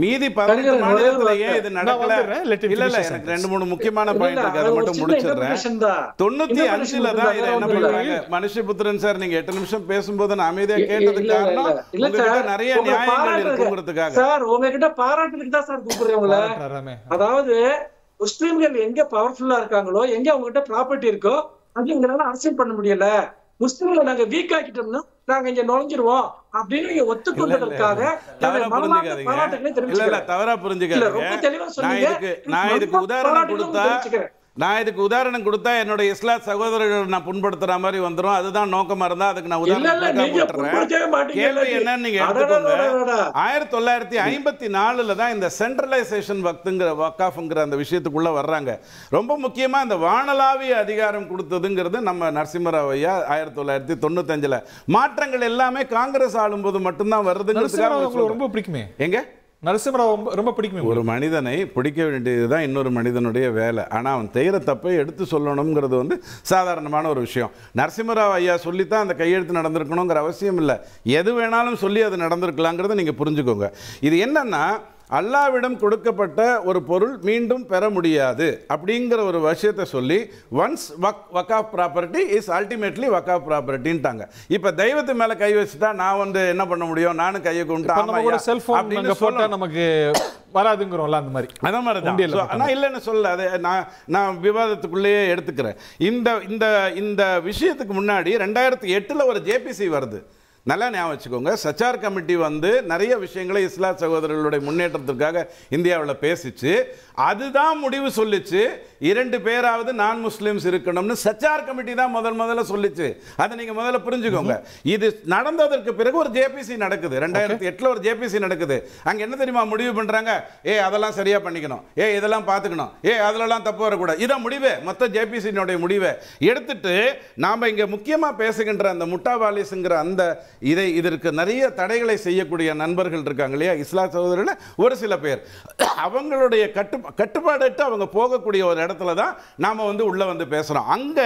மீதி 18 மாநிலத்துல ஏன் இது நடக்கல? இல்ல எனக்கு 2-3 முக்கியமான பாயிண்ட் இருக்கு, அதை மட்டும் முடிச்சிடுறேன். 95ல தான் இதை என்ன பண்றாங்க, மனுஷபுத்திரன் சார் நீங்க 8 நிமிஷம் பேசும்போது நான் அமைதியா கேட்டதுக்கு காரணம் உங்ககிட்ட நிறைய நியாயங்கள் இருக்குங்கிறதுக்காக. சார் உங்ககிட்ட பாராட்டுறதுக்கு தான் சார் கூப்பிடுறேன். அதாவது முஸ்லிம்கள் எங்க பவர்ஃபுல்லா இருக்காங்களோ, எங்க அவங்ககிட்ட ப்ராப்பர்ட்டி இருக்கோ அப்படிங்கறத அரசியல் பண்ண முடியல. முஸ்லிம்களை நாங்க வீக் ஆக்கிட்டோம்னா நாங்க இங்க நுழைஞ்சிருவோம் அப்படின்னு நீங்க ஒத்துக்கொண்டதற்காக தவறா புரிஞ்சுக்காதீங்க. நான் இதுக்கு உதாரணம் கொடுத்தா என்னோட இஸ்லாம் சகோதரர்கள் நான் புண்படுத்துற மாதிரி வந்துரும். அதுதான் நோக்கமா இருந்தா அதுக்கு நான் உதாரணம் போட்டுறேன். கேள்வி என்னன்னு நீங்க எடுத்துக்கோங்க. 1954 தான் இந்த சென்ட்ரலைசேஷன் வக்காஃப்ங்கிற அந்த விஷயத்துக்குள்ள வர்றாங்க. ரொம்ப முக்கியமா இந்த வானளாவிய அதிகாரம் கொடுத்ததுங்கிறது நம்ம நரசிம்மராவ் ஐயா 1995ல. மாற்றங்கள் எல்லாமே காங்கிரஸ் ஆளும்போது மட்டும்தான் வருதுங்கிறதுக்காக ரொம்ப பிடிக்குமே. எங்க நரசிம்மராவ் ரொம்ப பிடிக்கும். ஒரு மனிதனை பிடிக்க வேண்டியதுதான் இன்னொரு மனிதனுடைய வேலை. ஆனால் அவன் செய்கிற தப்பை எடுத்து சொல்லணுங்கிறது வந்து சாதாரணமான ஒரு விஷயம். நரசிம்மராவ் ஐயா சொல்லித்தான் அந்த கையெழுத்து நடந்திருக்கணுங்கிற அவசியம் இல்லை. எது வேணாலும் சொல்லி அது நடந்திருக்கலாங்கிறத நீங்கள் புரிஞ்சுக்கோங்க. இது என்னன்னா, அல்லாவிடம் கொடுக்கப்பட்ட ஒரு பொருள் மீண்டும் பெற முடியாது அப்படிங்கிற ஒரு விஷயத்தை சொல்லி ஒன்ஸ் வக்காஃப் ப்ராப்பர்ட்டி இஸ் அல்டிமேட்லி வக்காஃப் ப்ராப்பர்ட்டின்ட்டாங்க. இப்போ தெய்வத்து மேலே கை வச்சுட்டா நான் வந்து என்ன பண்ண முடியும், நானும் கையை கொண்டு செல்ஃபோன் சொல்ல நமக்கு வராதுங்கிறோம்ல, அந்த மாதிரி அதே மாதிரி தான். ஆனால் இல்லைன்னு சொல்ல, அதை நான் விவாதத்துக்குள்ளேயே எடுத்துக்கிறேன். இந்த விஷயத்துக்கு முன்னாடி 2008 ஒரு ஜேபிசி வருது. நல்லா ஞாபகம் வச்சுக்கோங்க. சச்சார் கமிட்டி வந்து நிறைய விஷயங்களை இஸ்லாம் சகோதரர்களுடைய முன்னேற்றத்திற்காக இந்தியாவில் பேசிச்சு. அதுதான் முடிவு சொல்லிச்சு 2 பேராவது நான் முஸ்லிம்ஸ் இருக்கணும்னு சச்சார் கமிட்டி தான் முதல்ல சொல்லிச்சு. அதை நீங்க முதல்ல புரிஞ்சுக்கோங்க. இது நடந்ததற்கு பிறகு ஒரு ஜேபிசி நடக்குது. 2008 ஒரு ஜேபிசி நடக்குது. அங்க என்ன தெரியுமா முடிவு பண்றாங்க, அதெல்லாம் சரியா பண்ணிக்கணும், இதெல்லாம் பார்த்துக்கணும், அதெல்லாம் தப்பு வரக்கூடாது. இதான் முடிவு. மொத்த ஜேபிசியினுடைய முடிவை எடுத்துட்டு நாம இங்க முக்கியமா பேசுகின்ற அந்த முட்டாவாலிஸ்ங்கிற அந்த இதற்கு நிறைய தடைகளை செய்யக்கூடிய நண்பர்கள் இருக்காங்க இல்லையா, இஸ்லாம் சகோதரர்கள் ஒரு சில பேர். அவங்களுடைய கட்டுப்பாடு அவங்க போகக்கூடிய ஒரு இடத்துல தான் நாம வந்து உள்ள வந்து பேசுறோம். அங்க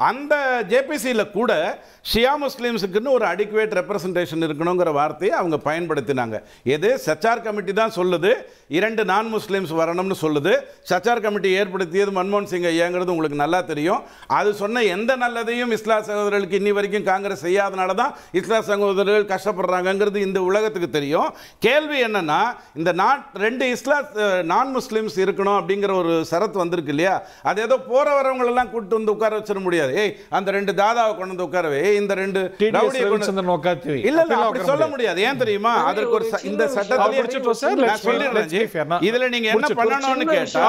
அந்த ஜேபிசியில் கூட ஷியா முஸ்லிம்ஸுக்குன்னு ஒரு அடிக்குவேட் ரெப்ரசன்டேஷன் இருக்கணுங்கிற வார்த்தையை அவங்க பயன்படுத்தினாங்க. எது சச்சார் கமிட்டி தான் சொல்லுது 2 நான் முஸ்லிம்ஸ் வரணும்னு சொல்லுது. சச்சார் கமிட்டி ஏற்படுத்தியது மன்மோகன் சிங் ஐயாங்கிறது உங்களுக்கு நல்லா தெரியும். அது சொன்ன எந்த நல்லதையும் இஸ்லாம் சகோதரர்களுக்கு இன்னி வரைக்கும் காங்கிரஸ் செய்யாதனால தான் இஸ்லாம் சகோதரர்கள் கஷ்டப்படுறாங்கிறது இந்த உலகத்துக்கு தெரியும். கேள்வி என்னன்னா, இந்த 2 இஸ்லாம் நான் முஸ்லிம்ஸ் இருக்கணும் அப்படிங்கிற ஒரு சரத்து வந்திருக்கு இல்லையா, அது ஏதோ போற வரவங்க எல்லாம் கூட்டு வந்து உட்கார வச்சிட முடியாது. அந்த 2 தாதாவை கொண்டு வந்து உட்காரவே, இந்த 2 ரவுடியை இல்ல அப்படி சொல்ல முடியாது. ஏன் தெரியுமா, அதற்கு ஒரு இந்த சட்டத்திலே நான் சொல்லிடுறேன். இதுல நீங்க என்ன பண்ணணும்னு கேட்டா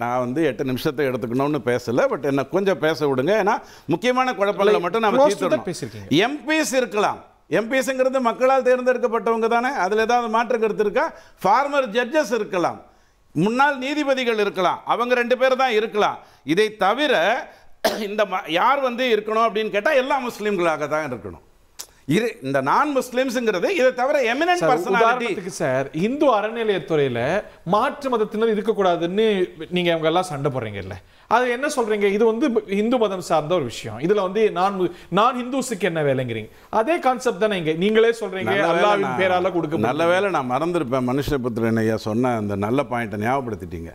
நான் வந்து 8 நிமிஷத்தை எடுத்துக்கணும்னு பேசல, பட் என்ன கொஞ்சம் பேச விடுங்க. ஏன்னா முக்கியமான குழப்பங்களை மட்டும் நாம தீர்த்துறோம். எம்பிஸ் இருக்கலாம். எம்பிஸ்ங்கிறது மக்களால் தேர்ந்தெடுக்கப்பட்டவங்க தானே, அதுல ஏதாவது மாற்று கருத்து இருக்கா? ஃபார்மர் ஜட்ஜஸ் இருக்கலாம், முன்னாள் நீதிபதிகள் இருக்கலாம், அவங்க 2 பேர் தான் இருக்கலாம். இதை தவிர இந்த யார் வந்து இருக்கணும் அப்படின்னு கேட்டா எல்லா முஸ்லிம்களாக தான் இருக்கணும். இந்த நான் முஸ்லிம்ஸ்ங்கிறது இதை தவிர எமினன்ட் பர்சனாலிட்டி. சார், இந்து அறநிலையத்துறையில மாற்று மதத்தினர் இருக்கக்கூடாதுன்னு நீங்க அவங்க எல்லாம் சண்டை போடுறீங்க இல்ல, அது என்ன சொல்றீங்க? இது வந்து இந்து மதம் சார்ந்த ஒரு விஷயம். இதுல வந்து நான் ஹிந்துஸுக்கு என்ன வேலைங்கிறீங்க? அதே கான்செப்ட் தானே இங்க நீங்களே சொல்றீங்க, அல்லாஹ்வின் பேரால கொடுக்க. நல்ல வேளை நான் மறந்துருப்பேன், மனுஷபுத்திரன் ஐயா சொன்ன அந்த நல்ல பாயிண்ட்டை ஞாபகப்படுத்திட்டீங்க.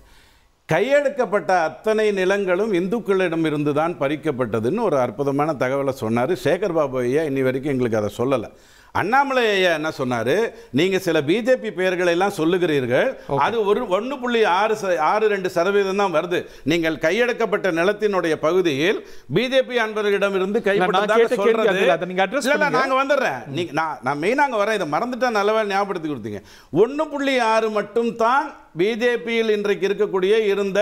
கையெடுக்கப்பட்ட அத்தனை நிலங்களும் இந்துக்களிடம் இருந்து தான் பறிக்கப்பட்டதுன்னு ஒரு அற்புதமான தகவலை சொன்னார் சேகர் பாபு ஐயா. இன்னி வரைக்கும் எங்களுக்கு அதை சொல்லலை. அண்ணாமலை ஐயா என்ன சொன்னாரு, நீங்க சில பிஜேபி பெயர்களை எல்லாம் சொல்லுகிறீர்கள், அது ஒரு 1.62% தான் வருது. நீங்கள் கையெடுக்கப்பட்ட நிலத்தினுடைய பகுதியில் பிஜேபி அன்பர்களிடமிருந்து கைப்பற்றதாக சொல்றது. நாங்க வந்துடுறேன், நான் மெயினாக வரேன், இதை மறந்துட்டா நல்லவே ஞாபகப்படுத்தி கொடுத்தீங்க. 1.6 மட்டும் தான் பிஜேபியில் இன்றைக்கு இருக்கக்கூடிய இருந்த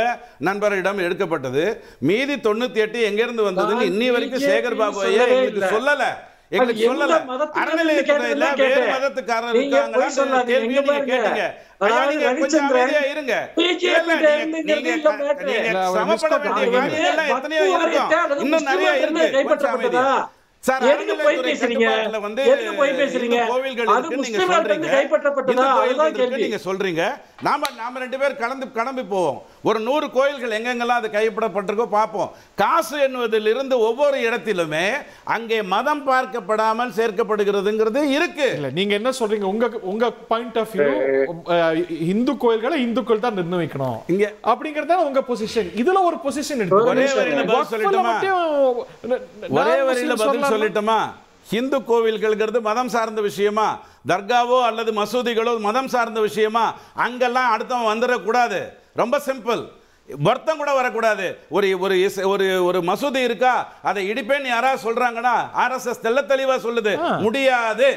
நண்பரிடம் எடுக்கப்பட்டது. மீதி 98 எங்கிருந்து வந்ததுன்னு இன்னி வரைக்கும் சேகர் பாபு ஐயா எங்களுக்கு சொல்லல. எங்களுக்கு சொல்லல. அறநிலையத்துறையில வேறு மதத்துக்காரர் இருக்காங்களா கேள்வியை நீங்க கேட்டீங்க. கொஞ்சம் அமைதியா இருங்க. சமப்பட வேண்டிய காரியங்கள்லாம் எத்தனையோ இருக்கும், இன்னும் நிறைய இருக்கு. கொஞ்சம் அமைதியா சார், அறநிலையத்துறை கட்டுப்பாட்டுல வந்து கோவில்கள் இருக்கு நீங்க சொல்றீங்க, நீங்க சொல்றீங்க. நாம 2 பேர் கிளம்பி போவோம். ஒரு 100 கோயில்கள் எங்கெங்கெல்லாம் அது கைப்பற்றப்பட்டிருக்கோ பார்ப்போம். காசு எண்ணுவதிலிருந்து ஒவ்வொரு இடத்திலுமே அங்கே மதம் பார்க்கப்படாமல் சேர்க்கப்படுகிறதுங்கிறது இருக்கு. இல்ல நீங்க என்ன சொல்றீங்க, உங்க பாயிண்ட் ஆஃப் வியூ இந்து கோயில்களை இந்துக்கள் தான் நிர்ணயிக்கணும் இங்க அப்படிங்கறத உங்க பொசிஷன். இதுல ஒரு பொசிஷன் இருக்கு. ஒரே வரியில பதில் சொல்லட்டுமா? இந்து கோவில்கள்ங்கிறது மதம் சார்ந்த விஷயமா? தர்காவோ அல்லது மசூதிகளோ மதம் சார்ந்த விஷயமா? அங்கெல்லாம் அடுத்தவன் வந்துடக்கூடாது. ரொம்ப சிம்பிள். வருத்தம் கூட வரக்கூடாது. ஒரு மசூதி இருக்கா, அதை இடிப்பேன்னு யாராவது சொல்றாங்கன்னா RSS தெள்ள தெளிவா சொல்லுது, முடியாது.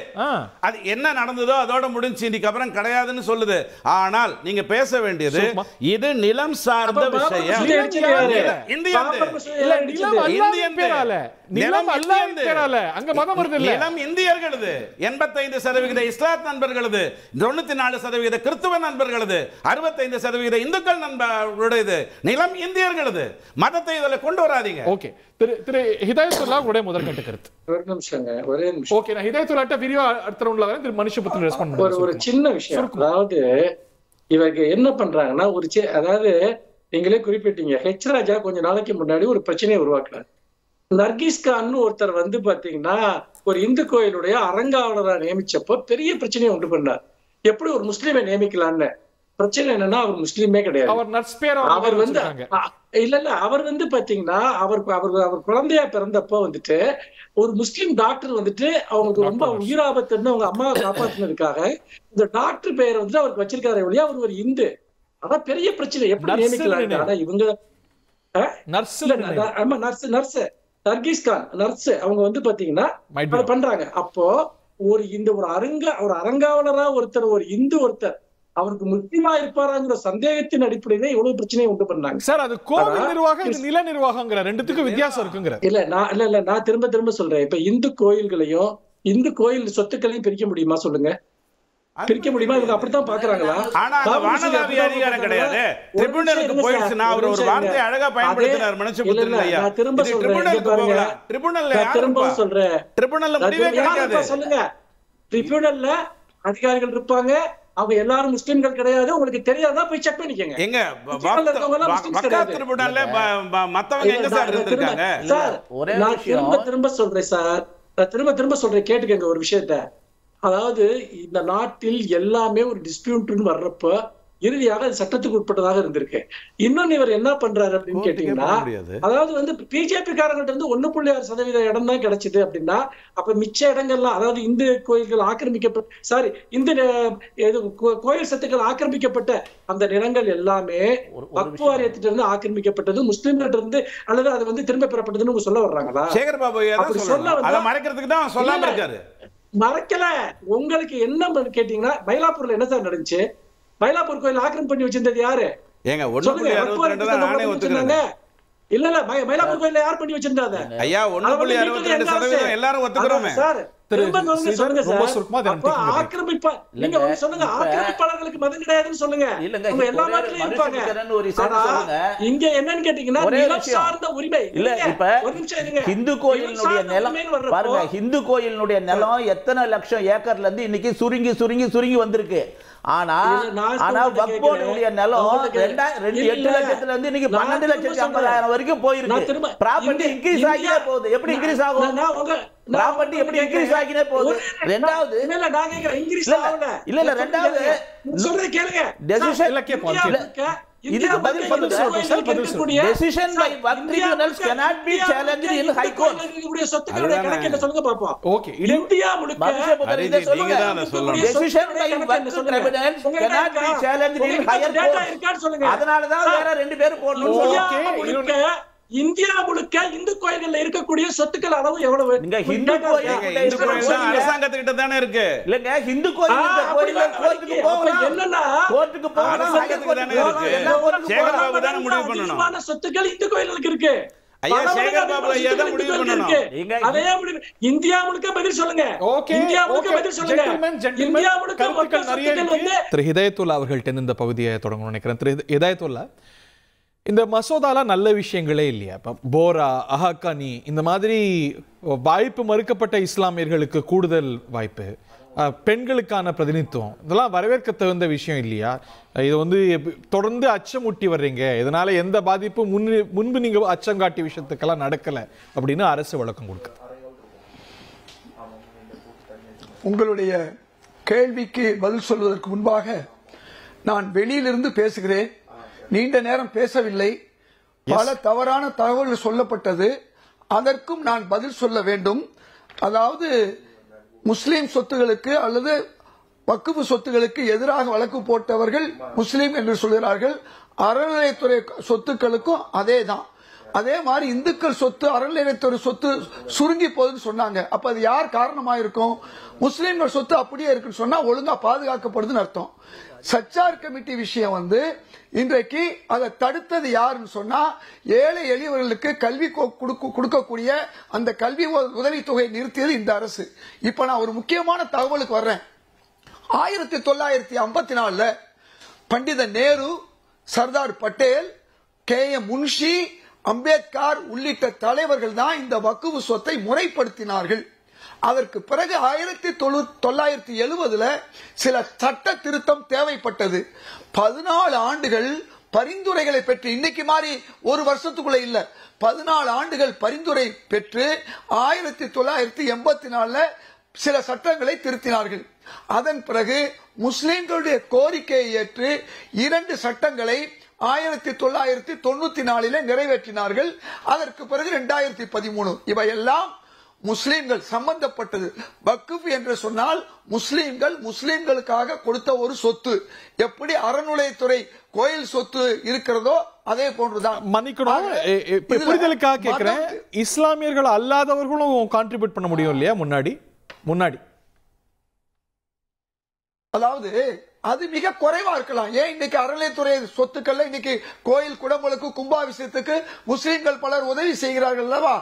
அது என்ன நடந்ததோ அதோட முடிஞ்சு, இன்னைக்கு அப்புறம் கிடையாதுன்னு சொல்லுது. ஆனால் நீங்க பேச வேண்டியது இது நிலம் சார்ந்த விஷயம். நிலம் இந்தியர்களது, 85% இஸ்லாத் நண்பர்களது, 94% கிறிஸ்துவ நண்பர்களது, 65% இந்துக்கள் நண்பர்களுடையது. நிலம் இந்தியர்களது. மதத்தை இதில் கொண்டு வராதீங்க. ஓகே, திரு ஹிதாயத்துல்லா உடைய முதற்கட்ட கருத்து. ஒரு நிமிஷம். ஓகே, நான் ஹிதாயத்துல்லாட்ட விரிவா அடுத்த ரவுண்ட்ல வரேன். திரு மனுஷபுத்திரன் ரெஸ்பாண்ட் பண்ணுங்க. ஒரு சின்ன விஷயம். அதாவது இவங்க என்ன பண்றாங்கன்னா, அதாவது நீங்களே குறிப்பிட்டீங்க, ஹெச் ராஜா கொஞ்ச நாளைக்கு முன்னாடி ஒரு பிரச்சனையை உருவாக்குறாரு. நர்கிஸ் கான் ஒருத்தர் வந்து பாத்தீங்கன்னா ஒரு இந்து கோயிலுடைய அறங்காவலரா நியமிச்சப்போ பெரிய பிரச்சனையை உண்டு பண்ணார். எப்படி ஒரு முஸ்லீமை நியமிக்கலான்னு. பிரச்சனை என்னன்னா அவர் முஸ்லீமே கிடையாது. அவர் வந்து அவர் வந்து பாத்தீங்கன்னா அவர் குழந்தையா பிறந்தப்போ வந்துட்டு ஒரு முஸ்லீம் டாக்டர் வந்துட்டு அவங்களுக்கு ரொம்ப உயிராபத்துன்னு அவங்க அம்மாவை காப்பாத்தினதுக்காக இந்த டாக்டர் பெயரை வந்துட்டு அவருக்கு வச்சிருக்காரு ஒழிய அவர் ஒரு இந்து. அதான் பெரிய பிரச்சனை, எப்படி நியமிக்கலாம். ஆனா இவங்க நர்ஸ் நர்கிஸ் கான் நர்ஸ் அவங்க வந்து பாத்தீங்கன்னா பண்றாங்க. அப்போ ஒரு அறங்காவலரா ஒருத்தர், ஒரு இந்து ஒருத்தர் அவருக்கு முக்கியமா இருப்பாராங்கிற சந்தேகத்தின் அடிப்படையில எவ்வளவு பிரச்சனையை உண்டு பண்ணாங்க. சார், அது கோவில் நிர்வாகம், இது நில நிர்வாகம்ங்கற ரெண்டுத்துக்கும் வித்தியாசம் இருக்குங்கற. இல்ல நான் திரும்ப சொல்றேன். இப்ப இந்து கோயில்களையும் இந்து கோயில் சொத்துக்களையும் பிரிக்க முடியுமா சொல்லுங்க? பிரிக்க முடியுமா? இவங்க அப்படித்தான் பாக்குறாங்களா? ஆனா அந்த வானளாவி அதிகாரம் கிடையாது. ட்ரிபியூனலுக்கு போயிடுச்சுனா அவர் ஒரு வார்த்தையை அழகா பயன்படுத்தினார் மனுஷபுத்திரன் ஐயா. நான் திரும்ப சொல்றேன். திரும்ப சொல்றேன். ட்ரிபியூனல்ல முடிவே கிடையாது. சொல்லுங்க. ட்ரிபியூனல்ல அதிகாரிகள் இருப்பாங்க. அவங்க எல்லாரும் முஸ்லிம்கள் கிடையாது. உங்களுக்கு தெரியாதா? போய் செக் பண்ணிக்கங்க. எங்க வக்ஃப் ட்ரிபியூனல்ல மத்தவங்க எங்க சார் இருக்காங்க? சார் நான் திரும்ப சொல்றேன் சார். நான் திரும்ப சொல்றேன், கேட்டுக்கங்க ஒரு விஷயத்தை. அதாவது இந்த நாட்டில் எல்லாமே ஒரு டிஸ்பியூட்னு வர்றப்ப இறுதியாக அது சட்டத்துக்கு உட்பட்டதாக இருந்திருக்கு. இன்னொன்னு இவர் என்ன பண்றாரு அப்படின்னு கேட்டீங்கன்னா, அதாவது வந்து பிஜேபி காரங்கிட்ட இருந்து 1.6% இடம் தான் கிடைச்சது அப்படின்னா, அப்ப மிச்ச இடங்கள்லாம், அதாவது இந்து கோயில்கள் இந்து கோயில் சொத்துக்கள் ஆக்கிரமிக்கப்பட்ட அந்த நிலங்கள் எல்லாமே வக்ஃப் வாரியத்திட்ட இருந்து ஆக்கிரமிக்கப்பட்டது, முஸ்லிம்கிட்ட இருந்து, அல்லது அது வந்து திரும்ப பெறப்பட்டதுன்னு சொல்ல வர்றாங்களா? சேகர் பாபு மறைக்கிறதுக்கு தான் சொல்லாம இருக்காரு. மறைக்கல. உங்களுக்கு என்ன கேட்டீங்கன்னா, மயிலாப்பூர்ல என்ன சார் நடந்துச்சு? மயிலாப்பூர் கோயில் ஆக்கிரமிப்பு பண்ணி வச்சிருந்தது யாரு? ஏங்க 1.62 தான் நானே ஒத்துக்கிறேன். இல்ல மயிலாப்பூர் கோயில்ல யார் பண்ணி வச்சிருந்தாங்க? ஐயா 1.62% எல்லாரும் ஒத்துக்கிறோமே சார். ஆக்கிரமிப்பாளர்களுக்கு மதம் கிடையாதுன்னு சொல்லுங்க. எல்லா நாட்டிலும் இருப்பாங்க. இங்க என்னன்னு கேட்டீங்கன்னா நிலம் சார்ந்த உரிமை இல்ல. இப்ப இந்து கோயிலினுடைய நிலம் பாருங்க, இந்து கோயிலினுடைய நிலம் எத்தனை லட்சம் ஏக்கர்ல இருந்து இன்னைக்கு சுருங்கி வந்திருக்கு. ஆனா வக்ஃப் போர்டுடைய நிலம் 8 லட்சத்துல இருந்து இன்னைக்கு 12,50,000 வரைக்கும் போயிருக்கு. ப்ராப்பர்ட்டி இன்க்ரீஸ் ஆகிட்டே போகுது. எப்படி இன்க்ரீஸ் ஆகும்? ப்ராப்பர்ட்டி எப்படி இன்க்ரீஸ் ஆகிட்டே போகுது? ரெண்டாவது இதுக்கு பதில் சொல்லுங்க. Decision by work tribunals cannot be challenged in high court. சொத்துக்களுடைய கணக்கு என்ன சொல்லுங்க பாப்போம். ஓகே, இந்தியா முழுக்க இதை சொல்லுங்க. Decision by work tribunals cannot be challenged in higher court. அதனால தான் வேற ரெண்டு பேர் போடணும் சொல்லுங்க. இந்தியா முழுக்க இந்து கோயில்கள்ல இருக்கக்கூடிய சொத்துக்கள் அளவு எவ்வளவு? நீங்க ஹிந்து கோயில் அரசாங்கத்துக்கிட்ட தானே இருக்கு. இல்லங்க, ஹிந்து கோயில் கோர்ட்டுக்கு போகலாம். என்னன்னா கோர்ட்டுக்கு போகலாம். அரசாங்கத்துக்கு தானே இருக்கு. சேகர் பாபு தானே முடிவு பண்ணணும். சொத்துக்கள் இந்து கோயில்களுக்கு இருக்கு. ஐயா சேகர் பாபு ஐயா தான் முடிவு பண்ணணும். அதே முடிவு இந்தியா முழுக்க பதில் சொல்லுங்க. இந்தியா முழுக்க பதில் சொல்லுங்க. இந்தியா முழுக்க மக்கள் சொத்துக்கள் வந்து திரு ஹிதாயத்துல்லா அவர்கள்ட்ட இந்த பகுதியை தொடங்கணும்னு நினைக்கிறேன். திரு ஹிதாயத்துல்லா, இந்த மசோதால நல்ல விஷயங்களே இல்லையா? இப்போ போரா, அஹாக்கானி இந்த மாதிரி வாய்ப்பு மறுக்கப்பட்ட இஸ்லாமியர்களுக்கு கூடுதல் வாய்ப்பு, பெண்களுக்கான பிரதிநிதித்துவம், இதெல்லாம் வரவேற்க தகுந்த விஷயம் இல்லையா? இது வந்து தொடர்ந்து அச்சமூட்டி வர்றீங்க, இதனால எந்த பாதிப்பும் முன்பு நீங்க அச்சம் காட்டிய விஷயத்துக்கெல்லாம் நடக்கல அப்படின்னு அரசு விளக்கம் கொடுக்குது. உங்களுடைய கேள்விக்கு பதில் சொல்வதற்கு முன்பாக நான் வெளியிலிருந்து பேசுகிறேன். நீண்ட நேரம் பேசவில்லை. பல தவறான தகவல்கள் சொல்லப்பட்டது. அதற்கும் நான் பதில் சொல்ல வேண்டும். அதாவது முஸ்லீம் சொத்துகளுக்கு அல்லது வக்ஃப் சொத்துகளுக்கு எதிராக வழக்கு போட்டவர்கள் முஸ்லீம் என்று சொல்கிறார்கள். அறநிலையத்துறை சொத்துக்களுக்கும் அதேதான். அதே மாதிரி இந்துக்கள் சொத்து, அறநிலையத்துறை சொத்து சுருங்கி போகுதுன்னு சொன்னாங்க. அப்ப அது யார் காரணமா இருக்கும்? முஸ்லீம்கள் சொத்து அப்படியே இருக்குன்னு சொன்னா ஒழுங்கா பாதுகாக்கப்படுதுன்னு அர்த்தம். சச்சார் கமிட்டி விஷயம் வந்து இன்றைக்கு அதை தடுத்தது யாருன்னு சொன்னா, ஏழை எளியவர்களுக்கு கல்வி கொடுக்கக்கூடிய அந்த கல்வி உதவித்தொகை நிறுத்தியது இந்த அரசு. இப்ப நான் ஒரு முக்கியமான தகவலுக்கு வர்றேன். 1954 பண்டித நேரு, சர்தார் பட்டேல், KM முன்ஷி, அம்பேத்கர் உள்ளிட்ட தலைவர்கள் தான் இந்த வக்ஃப் சொத்தை முறைப்படுத்தினார்கள். அதற்கு பிறகு 1970 சில சட்ட திருத்தம் தேவைப்பட்டது. 14 ஆண்டுகள் பரிந்துரைகளை பெற்று, இன்னைக்கு மாதிரி ஒரு வருஷத்துக்குள்ள இல்ல, 14 ஆண்டுகள் பரிந்துரை பெற்று 1984 சில சட்டங்களை திருத்தினார்கள். அதன் பிறகு முஸ்லிம்களுடைய கோரிக்கையை ஏற்று 2 சட்டங்களை 1994 நிறைவேற்றினார்கள். அதற்கு பிறகு 2013 இவையெல்லாம் முஸ்லிம்கள் சம்பந்தப்பட்டது. வக்ஃப் என்று சொன்னால் முஸ்லிம்களுக்காக கொடுத்த ஒரு சொத்து. எப்படி அறநிலையத்துறை கோயில் சொத்து இருக்கிறதோ அதே போன்றுதான். மன்னிக்கணும், புரிதலுக்காக கேட்கிறேன். இஸ்லாமியர்கள் அல்லாதவர்களும் கான்ட்ரிபியூட் பண்ண முடியும் இல்லையா? முன்னாடி அதாவது அது மிக குறைவா இருக்கலாம். ஏன் இன்னைக்கு அறநிலையத்துறை சொத்துக்கள்ல இன்னைக்கு கோயில் குடமுழுக்கு, கும்பாபிஷேகத்துக்கு முஸ்லிம்கள் பலர் உதவி செய்கிறார்கள் அல்லவா?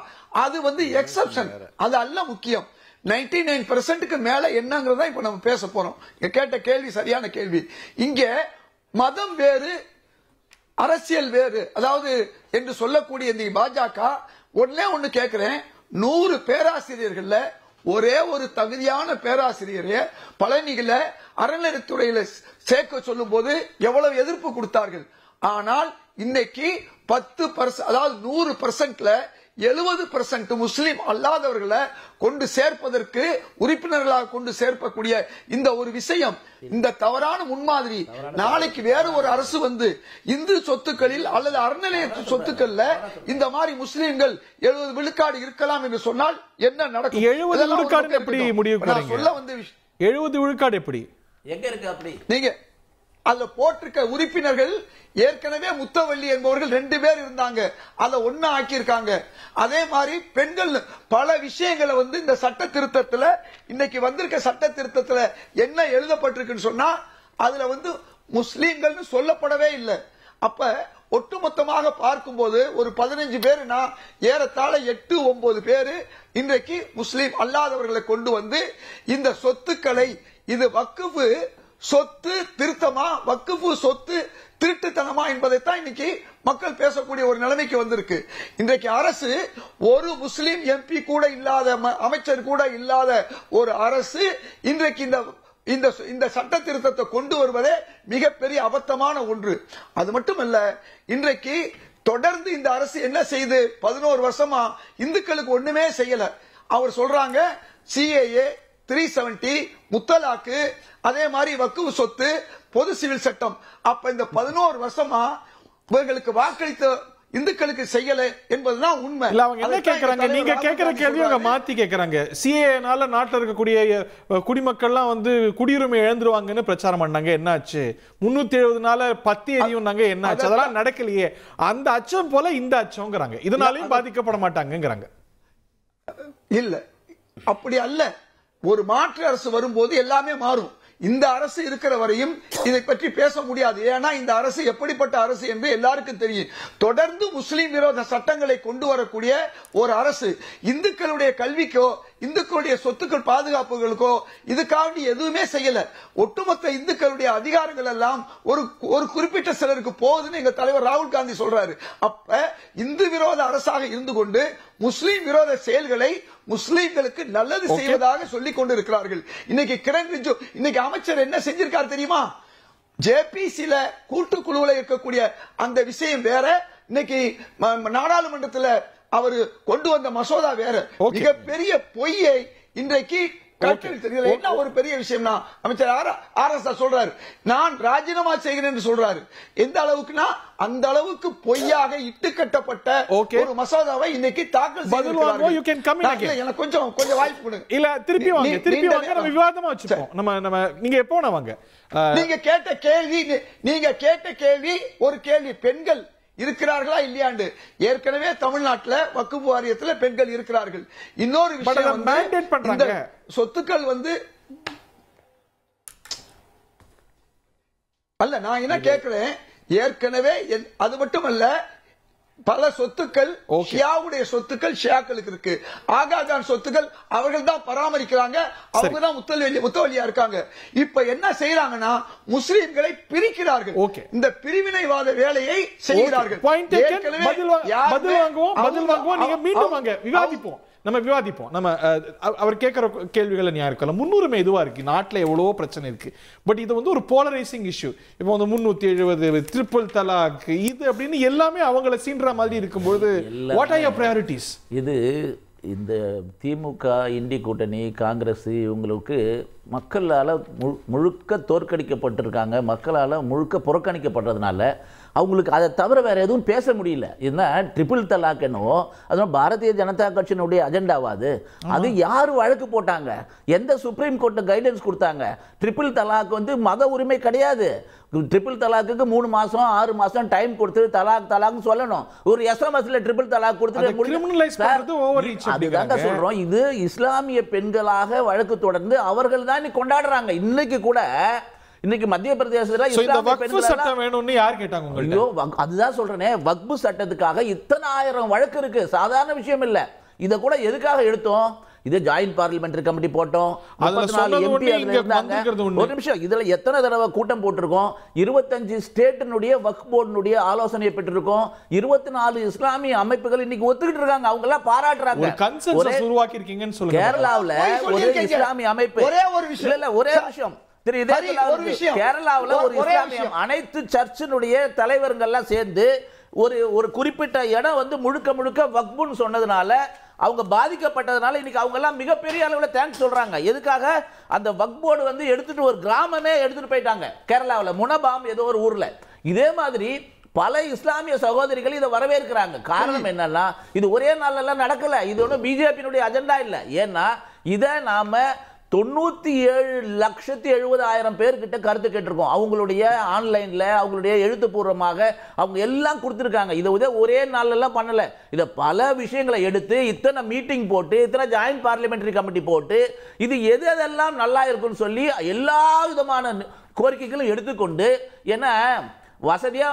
அது வந்து எக்ஸப்ஷன், அது அல்ல முக்கியம். 99% மேல என்னங்கிறதா இப்ப நம்ம பேச போறோம். கேட்ட கேள்வி சரியான கேள்வி. இங்க மதம் வேறு, அரசியல் வேறு, அதாவது என்று சொல்லக்கூடிய இந்த பாஜக ஒன்னு கேட்கிறேன். 100 பேராசிரியர்கள்ல ஒரே ஒரு தகுதியான பேராசிரியரை பழனியில அறநிலையத்துறையில சேர்க்க சொல்லும் போது எவ்வளவு எதிர்ப்பு கொடுத்தார்கள். ஆனால் இன்னைக்கு 10%, அதாவது 100%ல 70% முஸ்லிம் அல்லாதவர்களை கொண்டு சேர்ப்பதற்கு, உறுப்பினர்களாக கொண்டு சேர்க்கக்கூடிய இந்த ஒரு விஷயம், இந்த தவறான முன்மாதிரி நாளைக்கு வேற ஒரு அரசு வந்து இந்து சொத்துக்களில் அல்லது அறநிலைய சொத்துக்கள்ல இந்த மாதிரி முஸ்லிம்கள் 70 விழுக்காடு இருக்கலாம் என்று சொன்னால் என்ன நடக்கும்? 70 விழுக்காடு எப்படி முடிவு சொல்ல வந்து 70 விழுக்காடு எப்படி எங்க இருக்கு? அப்படி நீங்க அதுல போட்டிருக்க உறுப்பினர்கள் ஏற்கனவே முத்தவள்ளி என்பவர்கள் 2 பேர் இருந்தாங்க, அதை ஒண்ணா ஆக்கியிருக்காங்க. அதே மாதிரி பெண்கள் பல விஷயங்களை வந்து இந்த சட்ட திருத்தத்துல, இன்னைக்கு வந்திருக்க சட்ட திருத்தத்துல என்ன எழுதப்பட்டிருக்குன்னு சொன்னா அதுல வந்து முஸ்லீம்கள் சொல்லப்படவே இல்லை. அப்ப ஒட்டுமொத்தமாக பார்க்கும்போது ஒரு 15 பேருனா ஏறத்தாழ 8-9 பேரு இன்றைக்கு முஸ்லீம் அல்லாதவர்களை கொண்டு வந்து இந்த சொத்துக்களை, இது வக்ஃப் சொத்து திருத்தமா, வக்ஃப் சொத்து திருட்டுத்தனமா என்பதைத்தான் இன்னைக்கு மக்கள் பேசக்கூடிய ஒரு நிலைமைக்கு வந்திருக்கு. இன்றைக்கு அரசு ஒரு முஸ்லீம் MP கூட இல்லாத, அமைச்சர் கூட இல்லாத ஒரு அரசு இன்றைக்கு இந்த சட்ட திருத்தத்தை கொண்டு வருவதே மிகப்பெரிய அபத்தமான ஒன்று. அது மட்டுமல்ல, இன்றைக்கு தொடர்ந்து இந்த அரசு என்ன செய்து 11 வருஷமா இந்துக்களுக்கு ஒண்ணுமே செய்யல. அவர் சொல்றாங்க CAA 370, முத்தலாக்கு, அதே மாதிரி வக்ஃப் சொத்து, பொது சிவில் சட்டம். அப்ப இந்த 11 வருஷமா இவர்களுக்கு வாக்களித்த இந்துக்களுக்கு செய்யல என்பதுதான் உண்மை. இல்ல அவங்க என்ன கேக்குறாங்க, நீங்க கேக்குற கேள்வி அவங்க மாத்தி கேக்குறாங்க. சிஏனால நாட்டுல இருக்கக்கூடிய குடிமக்கள்லாம் வந்து குடியுரிமை இழந்துருவாங்கன்னு பிரச்சாரம் பண்ணாங்க, என்ன ஆச்சு? 370 நாள பத்தி எரியும்னாங்க, என்ன ஆச்சு? அதெல்லாம் நடக்கலையே. அந்த அச்சம் போல இந்த அச்சம்ங்கறாங்க, இதனாலயும் பாதிக்கப்பட மாட்டாங்கங்கறாங்க. இல்ல, அப்படி அல்ல. ஒரு மாற்று அரசு வரும்போது எல்லாமே மாறும். இந்த அரசு இருக்கிற வரையும் இதை பற்றி பேச முடியாது. ஏன்னா இந்த அரசு எப்படிப்பட்ட அரசு என்று எல்லாருக்கும் தெரியும். தொடர்ந்து முஸ்லிம் விரோத சட்டங்களை கொண்டு வரக்கூடிய ஒரு அரசு இந்துக்களுடைய கல்விக்கோ இந்துக்களுடைய சொத்துக்கள் பாதுகாப்புகளுக்கோ இதுக்காண்டி எதுவுமே செய்யல. ஒட்டுமொத்த இந்துக்களுடைய அதிகாரங்கள் எல்லாம் ஒரு குறிப்பிட்ட சிலருக்கு போகுதுன்னு எங்க தலைவர் ராகுல் காந்தி சொல்றாரு. அப்ப இந்து விரோத அரசாக இருந்து கொண்டு முஸ்லிம் விரோத செயல்களை முஸ்லிம்களுக்கு நல்லது செய்வதாக சொல்லிக் கொண்டிருக்கிறார்கள். இன்னைக்கு கிரண் ரிஜிஜு இன்னைக்கு அமைச்சர் என்ன செஞ்சிருக்காரு தெரியுமா? ஜேபிசில கூட்டுக்குழுவில் இருக்கக்கூடிய அந்த விஷயம் வேற, இன்னைக்கு நாடாளுமன்றத்தில் அவர் கொண்டு வந்த மசோதா வேற. மிகப்பெரிய பொய்யை இன்றைக்கு என்ன ஒரு பெரிய விஷயம்னா அமைச்சர் ஆர்.எஸ். சொல்றாரு, நான் ராஜினாமா செய்கிறேன் என்று சொல்றாரு. எந்த அளவுக்குனா அந்த அளவுக்கு பொய்யாக இட்டு கட்டப்பட்ட ஒரு மசோதாவை இன்னைக்கு தாக்கல் செய்திருக்கிறார்கள். எனக்கு கொஞ்சம் வாய்ப்பு கொடுங்க. இல்ல திருப்பி வாங்க நம்ம விவாதமா வச்சுப்போம். நம்ம நீங்க எப்போ வாங்க. நீங்க கேட்ட கேள்வி ஒரு கேள்வி, பெண்கள் இருக்கிறார்களா இல்லையாண்டு. ஏற்கனவே தமிழ்நாட்டில் வக்ஃப் வாரியத்தில் பெண்கள் இருக்கிறார்கள். இன்னொரு விஷயம், சொத்துக்கள் வந்து அல்ல, நான் என்ன கேட்கிறேன், ஏற்கனவே அது மட்டுமல்ல, பல சொத்துக்கள் ஷியாவுடைய சொத்துக்கள் ஷியாக்களுக்கு இருக்கு. ஆகாதான் சொத்துக்கள் அவர்கள் தான் பராமரிக்கிறாங்க, அவங்க தான் முத்தவல்லியா இருக்காங்க. இப்ப என்ன செய்யறாங்கன்னா முஸ்லிம்களை பிரிக்கிறார்கள். இந்த பிரிவினைவாத வேலையை செய்கிறார்கள். நம்ம விவாதிப்போம். நம்ம அவர் கேட்கிற கேள்விகளை நியாயம் இருக்கலாம். முன்னுரிமை எதுவா இருக்கு, நாட்டில் எவ்வளவோ பிரச்சனை இருக்கு. பட் இது வந்து ஒரு போலரைசிங் இஷ்யூ. இப்போ வந்து 370 ட்ரிபிள் தலாக் இது அப்படின்னு எல்லாமே அவங்கள சீன்ற மாதிரி இருக்கும்போது வாட் ஆர் யுவர் பிரையாரிட்டிஸ்? இது இந்த திமுக இண்டி கூட்டணி காங்கிரஸ் இவங்களுக்கு மக்களால் முழுக்க தோற்கடிக்கப்பட்டிருக்காங்க, மக்களால் முழுக்க புறக்கணிக்கப்பட்டதுனால அவங்களுக்கு அதை தவிர வேற எதுவும் பேச முடியல. என்ன ட்ரிபிள் தலாக் என்னவோ அதுவும் பாரதிய ஜனதா கட்சியினுடைய அஜெண்டாவாது. அது யார் வழக்கு போட்டாங்க, எந்த சுப்ரீம் கோர்ட் கைடன்ஸ் கொடுத்தாங்க? ட்ரிபிள் தலாக் வந்து மத உரிமை கிடையாது. ட்ரிபிள் தலாக்கு 3 மாசம் 6 மாசம் டைம் கொடுத்து தலாக் சொல்லணும். ஒரு எஸ்எம்எஸ்ல ட்ரிபிள் தலாக் கொடுத்து அதுதாங்க சொல்றோம். இது இஸ்லாமிய பெண்களாக வழக்கு தொடர்ந்து அவர்கள் தான் கொண்டாடுறாங்க. இன்னைக்கு கூட இன்னைக்கு மத்திய பிரதேசத்துல சட்டம் வேணும்னு யார் கேட்டாங்க? அதுதான் சொல்றேனே, வக்ஃப் சட்டத்துக்காக இத்தனை ஆயிரம் வழக்கு இருக்கு, சாதாரண விஷயம் இல்ல. இத கூட எதுக்காக எடுத்தோம்? இது ஜாயிண்ட் பார்லிமெண்டரி கமிட்டி போட்டோம், 34 எம்பி இருந்தாங்க. ஒரு நிமிஷம், இதுல எத்தனை தடவை கூட்டம் போட்டிருக்கோம்? 25 ஸ்டேட்டினுடைய வக்ஃப் போர்டினுடைய ஆலோசனையை பெற்றிருக்கோம். 24 இஸ்லாமிய அமைப்புகள் இன்னைக்கு ஒத்துக்கிட்டு இருக்காங்க, அவங்க எல்லாம் பாராட்டுறாங்க. கேரளாவுல ஒரு இஸ்லாமிய அமைப்பு, ஒரே ஒரு விஷயம் கேரளாவில் ஒரு இஸ்லாமிய அனைத்து சர்ச்சினுடைய தலைவர்கள்லாம் சேர்ந்து ஒரு குறிப்பிட்ட இடம் வந்து முழுக்க முழுக்க வக்ஃப்னு சொன்னதுனால அவங்க பாதிக்கப்பட்டதுனால இன்னைக்கு அவங்க எல்லாம் மிகப்பெரிய அளவில் தேங்க்ஸ் சொல்றாங்க. எதுக்காக? அந்த வக்ஃப் போர்டு வந்து எடுத்துட்டு ஒரு கிராமமே எடுத்துட்டு போயிட்டாங்க கேரளாவில், முனபாம் ஏதோ ஒரு ஊர்ல. இதே மாதிரி பல இஸ்லாமிய சகோதரிகள் இதை வரவேற்கிறாங்க. காரணம் என்னன்னா இது ஒரே நாள்ல நடக்கல, இது ஒன்றும் பிஜேபியினுடைய அஜெண்டா இல்லை. ஏன்னா இதை நாம 97,70,000 பேர்கிட்ட கருத்து கேட்டிருக்கோம். அவங்களுடைய ஆன்லைன்ல அவங்களுடைய எழுத்துப்பூர்வமாக அவங்க எல்லாம் கொடுத்துருக்காங்க. இதை ஒரே நாளெல்லாம் பண்ணல, இதை பல விஷயங்களை எடுத்து இத்தனை மீட்டிங் போட்டு இத்தனை ஜாயிண்ட் பார்லிமெண்டரி கமிட்டி போட்டு இது எதெல்லாம் நல்லா இருக்குன்னு சொல்லி எல்லா விதமான கோரிக்கைகளும் எடுத்துக்கொண்டு, ஏன்னா வசதியா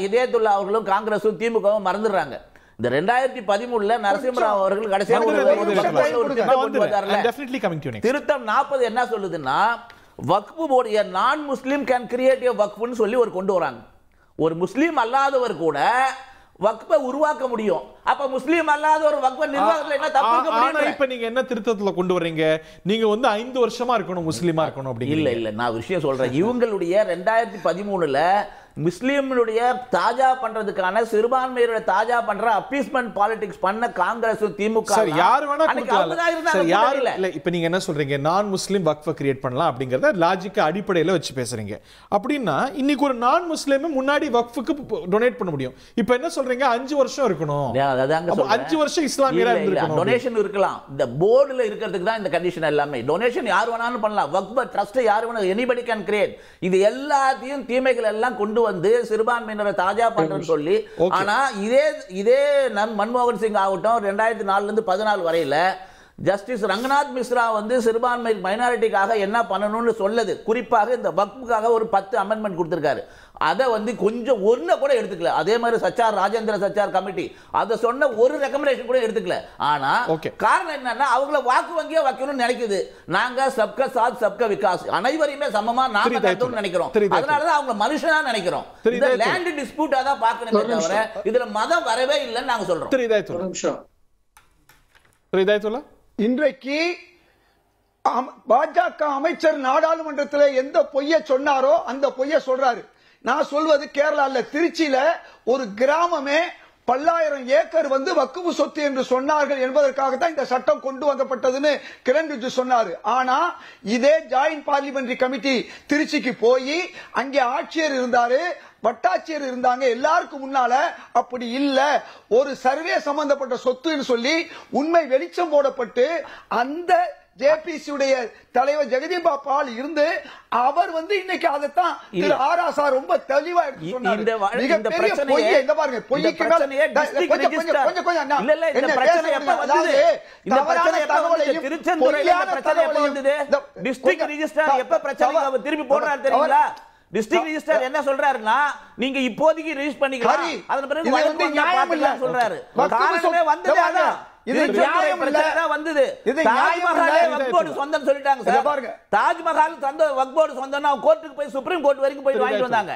இதயத்துல்லா அவர்களும் காங்கிரஸும் திமுகவும் மறந்துடுறாங்க. இந்த 2013 நரசிம்மராவ் அவர்கள் கடைசியாக திருத்தம் 40 என்ன சொல்லுதுன்னா, வக்ஃப் போர்டு நான் முஸ்லிம் கேன் கிரியேட் எ வக்ஃப்னு சொல்லி ஒரு கொண்டு வராங்க. ஒரு முஸ்லீம் அல்லாதவர் கூட வக்ஃபை உருவாக்க முடியும். அப்ப முஸ்லீம் அல்லாத ஒரு வக்ஃப நிர்வாகத்துல என்ன தப்பு இருக்க முடியும்? இப்ப நீங்க என்ன திருத்தத்துல கொண்டு வர்றீங்க? நீங்க வந்து 5 வருஷமா இருக்கணும் முஸ்லீமா இருக்கணும் அப்படி இல்ல. நான் விஷயம் சொல்றேன். இவங்களுடைய 2013 முஸ்லீம்களுடைய தாஜா பண்றதுக்கான சிறுபான்மையுடைய தாஜா பண்ற அப்பீஸ்மென்ட் பாலிடிக்ஸ் பண்ண காங்கிரஸ் திமுக சரி யார் வேணா கொடுக்கலாம். யாரு இல்ல இப்ப நீங்க என்ன சொல்றீங்க, நான் முஸ்லீம் வக்ஃபை கிரியேட் பண்ணலாம் அப்படிங்கறத லாஜிக் அடிப்படையில வச்சு பேசுறீங்க. அப்படின்னா இன்னைக்கு ஒரு நான் முஸ்லீம் முன்னாடி வக்ஃபுக்கு டொனேட் பண்ண முடியும். இப்ப என்ன சொல்றீங்க, 5 வருஷம் இருக்கணும், 5 வருஷம் இஸ்லாமியரா இருந்திருக்கணும். டொனேஷன் இருக்கலாம், இந்த போர்டுல இருக்கிறதுக்கு தான் இந்த கண்டிஷன் எல்லாமே. டொனேஷன் யார் வேணாலும் பண்ணலாம், வக்ஃப் ட்ரஸ்ட் யார் வேணா எனிபடி கேன் கிரியேட். இது எல்லாத்தையும் தீமைகள் எல்லாம் கொண்டு வந்து சிறுபான்மையினரை தாஜா பண்றேன்னு சொல்லி, ஆனா இதே மன்மோகன் சிங் ஆகட்டும் 2004 இருந்து 14 வரையில ஜஸ்டிஸ் ரங்கநாத் மிஸ்ரா வந்து சிறுபான்மை மைனாரிட்டிக்காக என்ன பண்ணணும்னு சொல்லுது. குறிப்பாக இந்த வக்ஃபுக்காக ஒரு 10 அமெண்ட்மெண்ட் கொடுத்திருக்காரு. அதை வந்து கொஞ்சம் ஒண்ணு கூட எடுத்துக்கல. அதே மாதிரி சச்சார் ராஜேந்திர சச்சார் கமிட்டி அதை சொன்ன ஒரு ரெக்கமெண்டேஷன் கூட எடுத்துக்கல. ஆனா காரணம் என்னன்னா அவங்கள வாக்கு வங்கியா வைக்கணும்னு நினைக்குது. நாங்க சப்கா சாத் சப்கா விகாஸ், அனைவரையுமே சமமா நாம நடத்தணும்னு நினைக்கிறோம். அதனாலதான் அவங்க மனுஷனா நினைக்கிறோம். இந்த லேண்ட் டிஸ்பியூட்டா தான் பார்க்கணுமே தவிர இதுல மதம் வரவே இல்லைன்னு நாங்க சொல்றோம். இன்றைக்கு பாஜக அமைச்சர் நாடாளுமன்றத்தில் எந்த பொய்யை சொன்னாரோ அந்த பொய்யை சொல்றாரு. நான் சொல்வது கேரளால திருச்சியில ஒரு கிராமமே 10,000 ஏக்கர் வந்து வக்குஃப் சொத்து என்று சொன்னார்கள் என்பதற்காக தான் இந்த சட்டம் கொண்டு வந்தப்பட்டதுன்னு கிரண் ரிஜிஜு சொன்னாரு. ஆனா இதே ஜாயின்ட் பார்லிமெண்டரி கமிட்டி திருச்சிக்கு போய் அங்கே ஆட்சியர் இருந்தாரு, வட்டாட்சியர் இருந்தாங்க, எல்லாருக்கும் முன்னால அப்படி இல்ல, ஒரு சர்வே சம்பந்தப்பட்ட சொத்துன்னு சொல்லி உண்மை வெளிச்சம் போடப்பட்டு அந்த ஜேபிசியுடைய தலைவர் ஜெகதீபா பால் இருந்து அவர் வந்து இன்னைக்கு அதைத்தான் திரு ஆராசா ரொம்ப தெளிவா எடுத்து சொன்னாரு. மிகப்பெரிய பொய். இந்த பாருங்க, பொய்க்கு திருப்பி போடுறாரு தெரியுங்களா? டிஸ்ட்ரிக்ட் ரிஜிஸ்டர் என்ன சொல்றாருன்னா, நீங்க இப்போதைக்கு ரிஜிஸ்டர் பண்ணிக்கலாம், அதன் பிறகு வழக்கு வந்தா பாத்துக்கலாம் சொல்றாரு. காரணமே வந்தது அதான். இது நியாயம் இல்ல, வந்தது தாஜ்மஹாலே வக்ஃப் போர்டு சொந்தம் சொல்லிட்டாங்க சார். பாருங்க, தாஜ்மஹால் சொந்த வக்ஃப் போர்டு சொந்தம்னா கோர்ட்டுக்கு போய் சுப்ரீம் கோர்ட் வரைக்கும் போய் வாங்கிட்டு வந்தாங்க.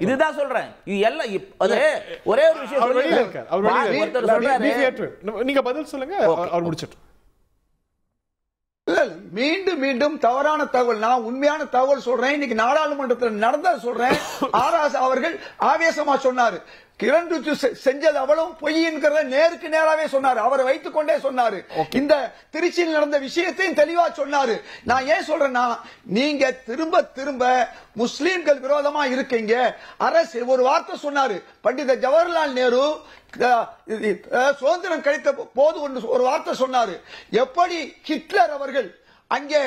இதுதான் சொல்றேன். இது எல்லாம் ஒரே ஒரு விஷயம் சொல்லுங்க, நீங்க பதில் சொல்லுங்க, அவர் முடிச்சிட்டு. மீண்டும் மீண்டும் தவறான தகவல். நான் உண்மையான தகவல் சொல்றேன். இன்னைக்கு நாடாளுமன்றத்தில் நடந்தது சொல்றேன். ஆராசா அவர்கள் ஆவேசமா சொன்னாரு, கிரண் ரிஜிஜு செஞ்சது அவ்வளவு பொய் என்கிறத நேருக்கு நேராவே சொன்னாரு. அவரை வைத்துக் கொண்டே சொன்னாரு. இந்த திருச்சியில் நடந்த விஷயத்தையும் தெளிவா சொன்னாரு. நான் ஏன் சொல்றேன்னா, நீங்க திரும்ப திரும்ப முஸ்லீம்கள் விரோதமா இருக்கீங்க. அரசு ஒரு வார்த்தை சொன்னாரு, பண்டித ஜவஹர்லால் நேரு சுதந்திரம் கிடைத்த போது ஒரு வார்த்தை சொன்னாரு, எப்படி ஹிட்லர் அவர்கள் அங்கே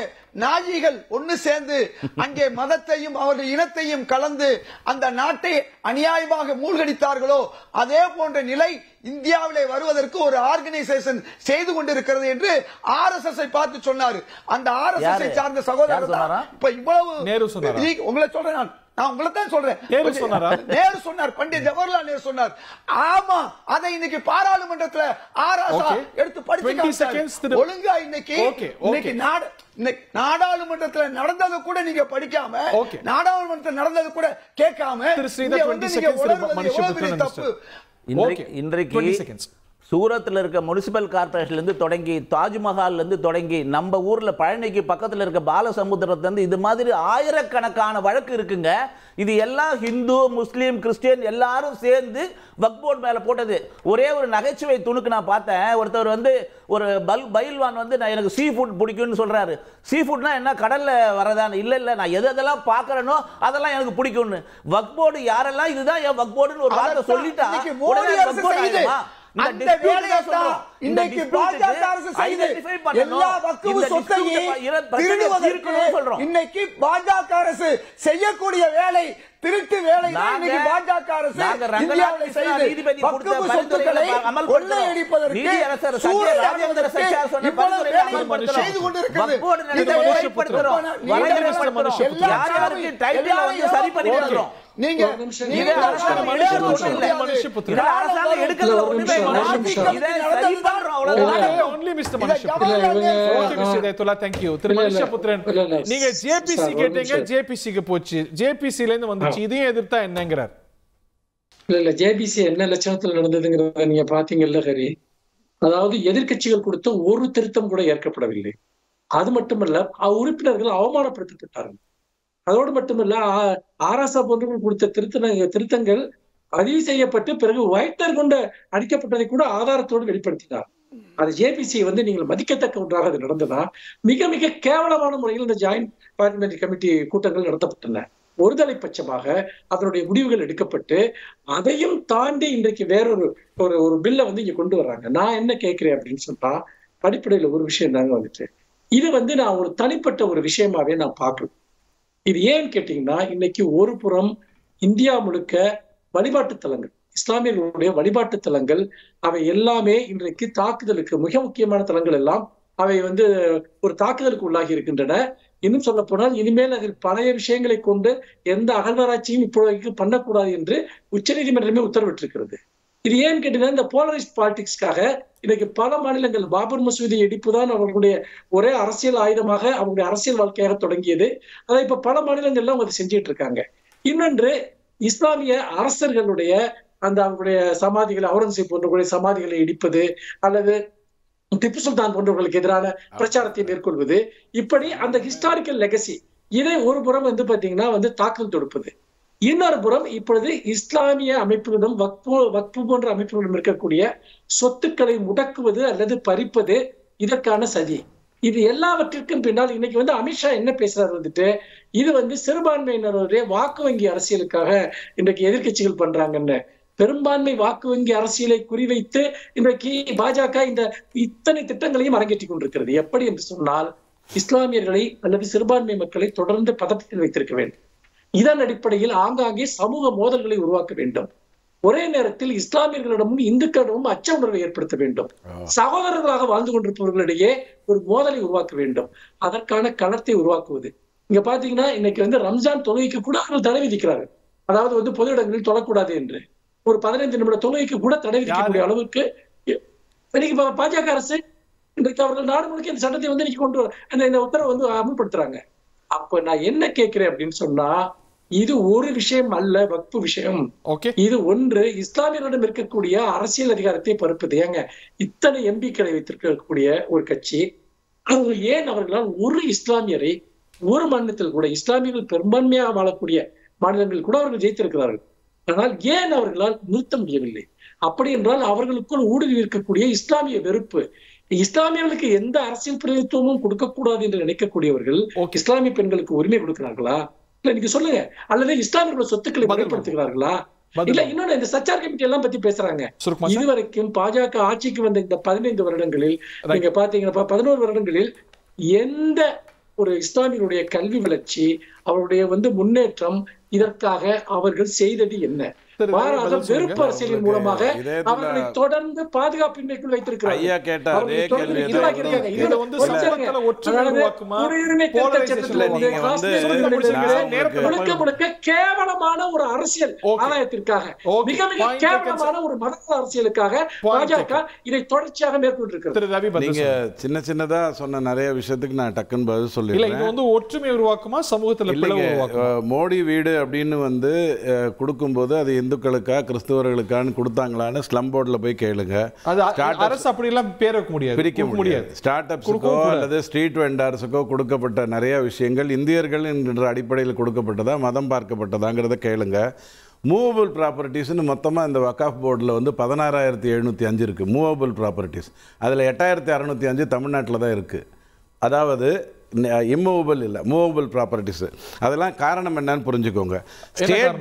நாஜிகள் ஒன்னு சேர்ந்து அங்கே மதத்தையும் அவர்கள் இனத்தையும் கலந்து அந்த நாட்டை அநியாயமாக மூழ்கடித்தார்களோ அதே போன்ற நிலை இந்தியாவிலே வருவதற்கு ஒரு ஆர்கனைசேஷன் செய்து கொண்டிருக்கிறது என்று RSS பார்த்து சொன்னாரு. அந்த RSS சார்ந்த சகோதரர் இப்ப இவ்வளவு உங்களை சொல்றேன், நான் உங்களை தான் சொல்றேன். நேரு சொன்னார், பண்டிட் ஜவஹர்லால் நேரு சொன்னார். ஆமா, அதை இன்னைக்கு பாராளுமன்றத்தில் ஆராசா எடுத்து படிச்சு ஒழுங்கா இன்னைக்கு நாடாளுமன்றத்தில் நடந்தது கூட நீங்க படிக்காம, நாடாளுமன்றத்தில் நடந்தது கூட கேட்காம தப்பு. இன்றைக்கு சூரத்தில் இருக்க முனிசிபல் கார்பரேஷன்ல இருந்து தொடங்கி தாஜ்மஹால்ல இருந்து தொடங்கி நம்ம ஊர்ல பழனிக்கு பக்கத்தில் இருக்க பாலசமுத்திரத்துல இருந்து இது மாதிரி ஆயிரக்கணக்கான வழக்கு இருக்குங்க. இது எல்லாம் ஹிந்து முஸ்லீம் கிறிஸ்டியன் எல்லாரும் சேர்ந்து வக்ஃப் போர்டு மேல போட்டது. ஒரே ஒரு நகைச்சுவை துணுக்கு நான் பார்த்தேன். ஒருத்தர் வந்து ஒரு பயில்வான் வந்து நான் எனக்கு சீ ஃபுட் பிடிக்கும்னு சொல்றாரு. சீ ஃபுட்னா என்ன, கடல்ல வரதான? இல்ல இல்ல, நான் எதெல்லாம் பாக்குறேனோ அதெல்லாம் எனக்கு பிடிக்கும்னு. வக்ஃப் போர்டு யாரெல்லாம் இதுதான் என் வக்ஃப் போர்டுன்னு ஒரு வார்த்தை சொல்லிட்டா அந்த வேலையை தான் இன்னைக்கு பாஜக அரசு செய்து எல்லா வக்ஃப் சொத்தையும் திருடுவதற்கு இன்னைக்கு பாஜக அரசு செய்யக்கூடிய வேலை திருட்டு வேலை தான் இன்னைக்கு பாஜக அரசு இந்தியாவில் செய்து வக்ஃப் சொத்துக்களை கொள்ளையடிப்பதற்கு செய்து கொண்டிருக்கிறது. சரி பண்ணி வைக்கிறோம். நீங்க ஜேபிசி கேட்டீங்க, ஜேபிசிக்கு போச்சு, ஜேபிசில இருந்து வந்துச்சு, இதையும் எதிர்த்தா என்னங்கிறார். இல்ல ஜேபிசி என்ன லட்சணத்துல நடந்ததுங்கிறத நீங்க பாத்தீங்கல்ல ஹரி. அதாவது எதிர்கட்சிகள் கொடுத்த ஒரு திருத்தம் கூட ஏற்கப்படவில்லை. அது மட்டுமல்ல, உறுப்பினர்கள் அவமானப்படுத்தப்பட்டார்கள். அதோடு மட்டுமல்ல ஆராசா போன்றவர்கள் கொடுத்த திருத்தங்கள் பதிவு செய்யப்பட்டு பிறகு ஒயிட்னர் கொண்டு அடிக்கப்பட்டதை கூட ஆதாரத்தோடு வெளிப்படுத்தினார். அது ஜேபிசியை வந்து நீங்கள் மதிக்கத்தக்க ஒன்றாக அது நடந்ததா? மிக மிக கேவலமான முறையில் இந்த ஜாயிண்ட் பார்லிமெண்டரி கமிட்டி கூட்டங்கள் நடத்தப்பட்டன. ஒருதலை பட்சமாக அதனுடைய முடிவுகள் எடுக்கப்பட்டு அதையும் தாண்டி இன்றைக்கு வேறொரு ஒரு பில்லை வந்து இங்க கொண்டு வர்றாங்க. நான் என்ன கேட்கிறேன் அப்படின்னு சொன்னா, அடிப்படையில ஒரு விஷயம் தாங்க வந்துட்டு, இது வந்து நான் ஒரு தனிப்பட்ட ஒரு விஷயமாவே நான் பார்க்கணும். இது ஏன்னு கேட்டீங்கன்னா, இன்னைக்கு ஒரு புறம் இந்தியா முழுக்க வழிபாட்டு தலங்கள், இஸ்லாமியர்களுடைய வழிபாட்டு தலங்கள், அவை எல்லாமே இன்றைக்கு தாக்குதலுக்கு, மிக முக்கியமான தலங்கள் எல்லாம் அவை வந்து ஒரு தாக்குதலுக்கு உள்ளாகி இருக்கின்றன. இன்னும் சொல்ல போனால் இனிமேல் அதில் பழைய விஷயங்களை கொண்டு எந்த அகழ்வாராய்ச்சியும் இப்போதைக்கு பண்ணக்கூடாது என்று உச்சநீதிமன்றமே உத்தரவிட்டிருக்கிறது. இது ஏன்னு கேட்டீங்கன்னா, இந்த போலரைஸ்ட் பாலிடிக்ஸ்க்காக இன்னைக்கு பல மாநிலங்கள் பாபர் மசூதி இடிப்புதான் அவர்களுடைய ஒரே அரசியல் ஆயுதமாக, அவங்களுடைய அரசியல் வாழ்க்கையாக தொடங்கியது. அதை இப்ப பல மாநிலங்கள்ல அவங்க செஞ்சிட்டு இருக்காங்க. இன்னொன்று, இஸ்லாமிய அரசர்களுடைய அந்த அவங்களுடைய சமாதிகளை, அவுரங்கசீப் போன்றவர்களுடைய சமாதிகளை இடிப்பது அல்லது திப்பு சுல்தான் போன்றவர்களுக்கு எதிரான பிரச்சாரத்தை மேற்கொள்வது, இப்படி அந்த ஹிஸ்டாரிக்கல் லெகசி, இதை ஒரு புறம் வந்து பாத்தீங்கன்னா வந்து தாக்கல் தொடுப்பது. இன்னொரு புறம் இப்பொழுது இஸ்லாமிய அமைப்புகளிடம் வக்பு போன்ற அமைப்புகளிடம் இருக்கக்கூடிய சொத்துக்களை முடக்குவது அல்லது பறிப்பது, இதற்கான சதி. இது எல்லாவற்றிற்கும் பின்னால் இன்னைக்கு வந்து அமித்ஷா என்ன பேசுறாரு வந்துட்டு, இது வந்து சிறுபான்மையினருடைய வாக்கு வங்கி அரசியலுக்காக இன்றைக்கு எதிர்கட்சிகள் பண்றாங்கன்னு. பெரும்பான்மை வாக்கு வங்கி அரசியலை குறிவைத்து இன்றைக்கு பாஜக இந்த இத்தனை திட்டங்களையும் அரங்கேற்றிக் கொண்டிருக்கிறது. எப்படி என்று சொன்னால், இஸ்லாமியர்களை அல்லது சிறுபான்மை மக்களை தொடர்ந்து பதட்டத்தில் வைத்திருக்க வேண்டும். இதன் அடிப்படையில் ஆங்காங்கே சமூக மோதல்களை உருவாக்க வேண்டும். ஒரே நேரத்தில் இஸ்லாமியர்களிடமும் இந்துக்களிடமும் அச்ச உணர்வை ஏற்படுத்த வேண்டும். சகோதரர்களாக வாழ்ந்து கொண்டிருப்பவர்களிடையே ஒரு மோதலை உருவாக்க வேண்டும். அதற்கான களத்தை உருவாக்குவது. இங்க பாத்தீங்கன்னா, இன்னைக்கு வந்து ரம்ஜான் தொழுகைக்கு கூட அவர்கள் தடை விதிக்கிறார்கள். அதாவது வந்து பொது இடங்களில் தொழக்கூடாது என்று ஒரு 15 நிமிட தொழுகைக்கு கூட தடை விதிக்கக்கூடிய அளவுக்கு இன்னைக்கு பாஜக அரசு இன்றைக்கு அவர்கள் நாடு முழுக்க இந்த சட்டத்தை வந்து இன்னைக்கு கொண்டு இந்த உத்தரவை வந்து அமல்படுத்துறாங்க. அப்ப நான் என்ன கேட்கிறேன் அப்படின்னு சொன்னா, இது ஒரு விஷயம் அல்ல, வக்பு விஷயம். இது ஒன்று, இஸ்லாமியர்களிடம் இருக்கக்கூடிய அரசியல் அதிகாரத்தை பறிப்பது. ஏங்க இத்தனை எம்பிக்களை வைத்திருக்கக்கூடிய ஒரு கட்சி, அவர்கள் ஏன் அவர்களால் ஒரு இஸ்லாமியரை ஒரு மாநிலத்தில் கூட, இஸ்லாமியர்கள் பெரும்பான்மையாக வாழக்கூடிய மாநிலங்களில் கூட அவர்கள் ஜெயித்திருக்கிறார்கள், ஆனால் ஏன் அவர்களால் நிறுத்த முடியவில்லை? அப்படி என்றால் அவர்களுக்குள் ஊடுருவி இருக்கக்கூடிய இஸ்லாமிய வெறுப்பு, இஸ்லாமியர்களுக்கு எந்த அரசியல் பிரதிநிதித்துவமும் கொடுக்கக்கூடாது என்று நினைக்கக்கூடியவர்கள் இஸ்லாமிய பெண்களுக்கு உரிமை கொடுக்கிறார்களா? இல்ல நீங்க சொல்லுங்க. அல்லது இஸ்லாமியர்களோட சொத்துக்களை பயன்படுத்துகிறார்களா? இல்ல இன்னொன்னு, இந்த சச்சார் கமிட்டி எல்லாம் பத்தி பேசுறாங்க. இதுவரைக்கும் பாஜக ஆட்சிக்கு வந்த இந்த 15 வருடங்களில் நீங்க பாத்தீங்கன்னா 11 வருடங்களில் எந்த ஒரு இஸ்லாமியருடைய கல்வி வளர்ச்சி, அவருடைய வந்து முன்னேற்றம், இதற்காக அவர்கள் செய்தது என்ன? மாறாக வெறுப்பு அரசியலின் மூலமாக அவர்களை தொடர்ந்து பாதுகாப்பின்மைக்குள் வைத்திருக்கிறார்கள். கேவலமான ஒரு அரசியல் ஆதாயத்திற்காக, மிக மிக கேவலமான ஒரு மத அரசியலுக்காக பாஜக இதை தொடர்ச்சியாக மேற்கொண்டிருக்கிறது. நீங்க சின்ன சின்னதா சொன்ன நிறைய விஷயத்துக்கு நான் டக்குன்னு பதில் சொல்லிடுறேன். இது வந்து ஒற்றுமை உருவாக்குமா, சமூகத்துல பிளவு உருவாக்குமா? மோடி வீடு அப்படின்னு வந்து கொடுக்கும்போது அது இந்துக்களுக்கா கிறிஸ்தவர்களுக்கான்னு கொடுத்தாங்களான்னு ஸ்லம் போர்டில் போய் கேளுங்க. அரசு அப்படி எல்லாம் பேர் வைக்க முடியாது, பிரிக்க முடியாது. ஸ்டார்ட் அப்ஸுக்கோ அல்லது ஸ்ட்ரீட் வெண்டார்ஸுக்கோ கொடுக்கப்பட்ட நிறைய விஷயங்கள் இந்தியர்கள் என்ற அடிப்படையில் கொடுக்கப்பட்டதா, மதம் பார்க்கப்பட்டதாங்கிறத கேளுங்க. மூவபிள் ப்ராப்பர்ட்டிஸ்னு மொத்தமாக இந்த வக்காஃப் போர்டில் வந்து 16,705 இருக்குது மூவபிள் ப்ராப்பர்ட்டிஸ். அதில் 8,605 தமிழ்நாட்டில் தான் இருக்குது. அதாவது இம்மூவபிள் இல்லை, மூவபிள் ப்ராப்பர்ட்டிஸு. அதெல்லாம் காரணம் என்னன்னு புரிஞ்சுக்கோங்க. ஸ்டேட்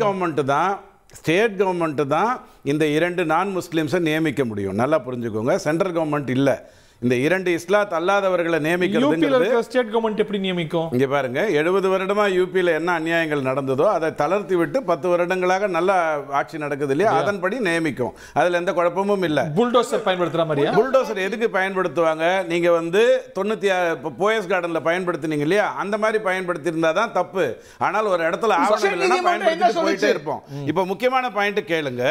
கவர்மெண்ட்டு தான் இந்த 2 நான் முஸ்லீம்ஸை நியமிக்க முடியும். நல்லா புரிஞ்சுக்கோங்க. சென்ட்ரல் கவர்மெண்ட் இல்லை. இந்த 2 இஸ்லாத் அல்லாதவர்களை நியமிக்கிறது ஸ்டேட் கவர்மெண்ட் எப்படி நியமிக்கும்? இங்க பாருங்க, 70 வருடமா யூபியில் என்ன அநியாயங்கள் நடந்ததோ அதை தளர்த்தி விட்டு 10 வருடங்களாக நல்ல ஆட்சி நடக்குது இல்லையா, அதன்படி நியமிக்கும். அதுல எந்த குழப்பமும் இல்லை. புல்டோசர் பயன்படுத்துற மாதிரியா? புல்டோசர் எதுக்கு பயன்படுத்துவாங்க? நீங்க வந்து 96 போயஸ் கார்டன்ல பயன்படுத்தினீங்க இல்லையா, அந்த மாதிரி பயன்படுத்தி இருந்தா தான் தப்பு. ஆனால் ஒரு இடத்துல ஆவணம் இல்லைன்னா பயன்படுத்திட்டு போயிட்டே இருப்போம். இப்ப முக்கியமான பாயிண்ட் கேளுங்க.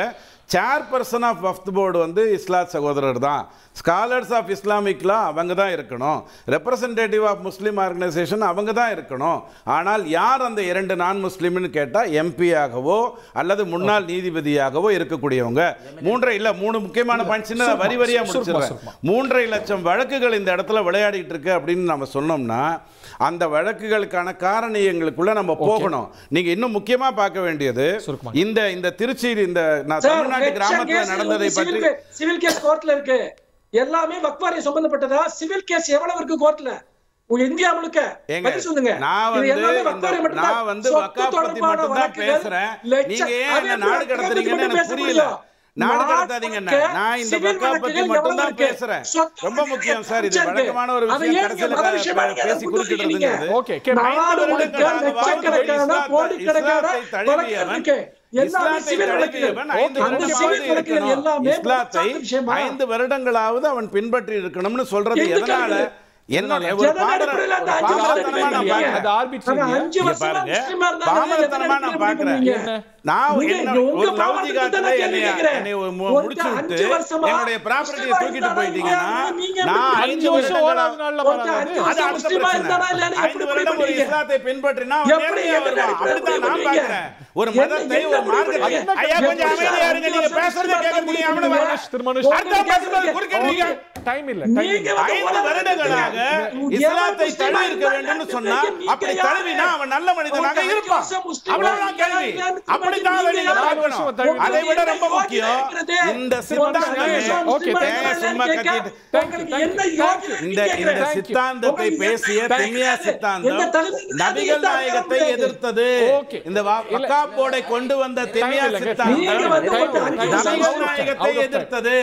சேர்பர்சன் ஆஃப் வக்ஃப் போர்டு வந்து இஸ்லாத் சகோதரர் தான். ஸ்காலர்ஸ் ஆஃப் இஸ்லாமிக் லா அவங்க தான் இருக்கணும். ரெப்ரசன்டேட்டிவ் ஆஃப் முஸ்லீம் ஆர்கனைசேஷன் அவங்க தான் இருக்கணும். ஆனால் யார் அந்த 2 நான் முஸ்லீம்னு கேட்டால் எம்பியாகவோ அல்லது முன்னாள் நீதிபதியாகவோ இருக்கக்கூடியவங்க. 3 முக்கியமான பாயிண்ட் சின்ன வரி வரியாக முடிச்சிடுறேன். 3.5 லட்சம் வழக்குகள் இந்த இடத்துல விளையாடிட்டு இருக்கு அப்படின்னு நம்ம சொன்னோம்னா அந்த வழக்குகளுக்கான காரணியங்களுக்குள்ள நம்ம போகணும். நீங்க இன்னும் முக்கியமா பார்க்க வேண்டியது இந்த திருச்சியில் இந்த தமிழ்நாட்டு கிராமத்துல நடந்ததை பற்றி சிவில் கேஸ் கோர்ட்ல இருக்கு. எல்லாமே வக்ஃப் வாரியம் சம்பந்தப்பட்டதா? சிவில் கேஸ் எவ்வளவு இருக்கு கோர்ட்ல இந்தியா முழுக்க? சொல்லுங்க. நான் வந்து வக்ஃப் பத்தி மட்டும் தான் பேசுறேன். நீங்க ஏன் நாடு கடத்துறீங்கன்னு எனக்கு புரியல. நாடு கடத்தாதீங்க. நான் இந்த வக்ஃப் பத்தி மட்டும் தான் பேசுறேன். ரொம்ப முக்கியம் சார். இது வழக்கமான ஒரு விஷயம். கடைசியில பேசி குறிப்பிடுறதுங்கிறது. ஓகே. ஐந்து வருடங்களாவது அவன் பின்பற்றி இருக்கணும்னு சொல்றது எதனால? ஒரு மதத்தை ஒரு மார்க்கத்தை டைம் இல்ல. 5 வருடங்களாக இஸ்லாத்தை தழுவி இருக்க வேண்டும் சொன்னா அப்படி தழுவினா அவன் நல்ல மனிதனாக இருப்பான். அவ்வளவுதான் கேள்வி. அப்படித்தான் நீங்க பார்க்கணும். அதை விட ரொம்ப முக்கியம் இந்த சித்தாந்தத்தை பேசிய தெமியா சித்தாந்தம் நபிகள் நாயகத்தை எதிர்த்தது. இந்த வக்ஃப் போர்டை கொண்டு வந்த தெமியா சித்தாந்தம் நபிகள் நாயகத்தை எதிர்த்தது.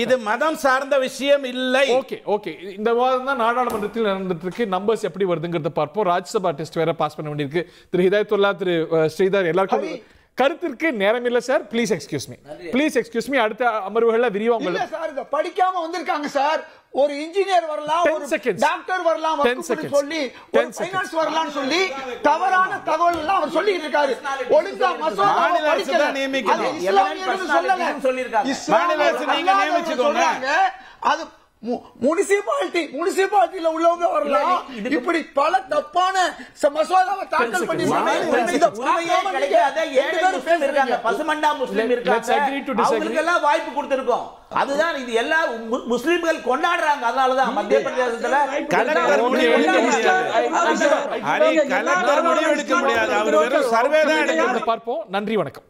இது மதம் சார்ந்த விஷயம் இல்லை. Okay okay. இந்த வாரம் தான் நாடாளுமன்றத்தில் நடந்துட்டு இருக்கு. நம்பர்ஸ் எப்படி வருதுங்கிறத பார்ப்போம். ராஜ்யசபா டெஸ்ட் வேற பாஸ் பண்ண வேண்டியிருக்கு. திரு ஹிதாயத்துல்லா, திரு ஸ்ரீதர் எல்லாருக்கும் கருத்திற்கு நேரம் இல்ல சார். Please excuse me. அடுத்த அமர்வுகள்ல விரிவா இல்ல சார், இத படிக்காம வந்திருக்காங்க சார். ஒரு இன்ஜினியர் வரலாம், ஒரு டாக்டர் வரலாம், சொல்லி ஒரு ஃபைனான்ஸ் வரலாம்னு சொல்லி தவறான தகவல் எல்லாம் அவர் சொல்லிட்டு இருக்காரு. ஒழுங்கா மசோதாவை படிக்கல. நியமிக்கணும். இஸ்லாமியர்கள் சொல்லல. இஸ்லாமியர்கள் நீங்க நியமிச்சுக்கோங்க. அது முனிசிபாலிட்டியில உள்ளவங்க வரலாம். இப்படி பல தப்பான மசோதாவை தாக்கல் பண்ணி பசுமண்டா முஸ்லிம் இருக்காங்க, வாய்ப்பு கொடுத்திருக்கோம். அதுதான் இது எல்லா முஸ்லிம்கள் கொண்டாடுறாங்க. அதனாலதான் மத்திய பிரதேசத்துல கலெக்டர் முடிவு எடுக்க முடியாது. அவர் வெறும் சர்வே தான் எடுக்க. பார்ப்போம். நன்றி, வணக்கம்.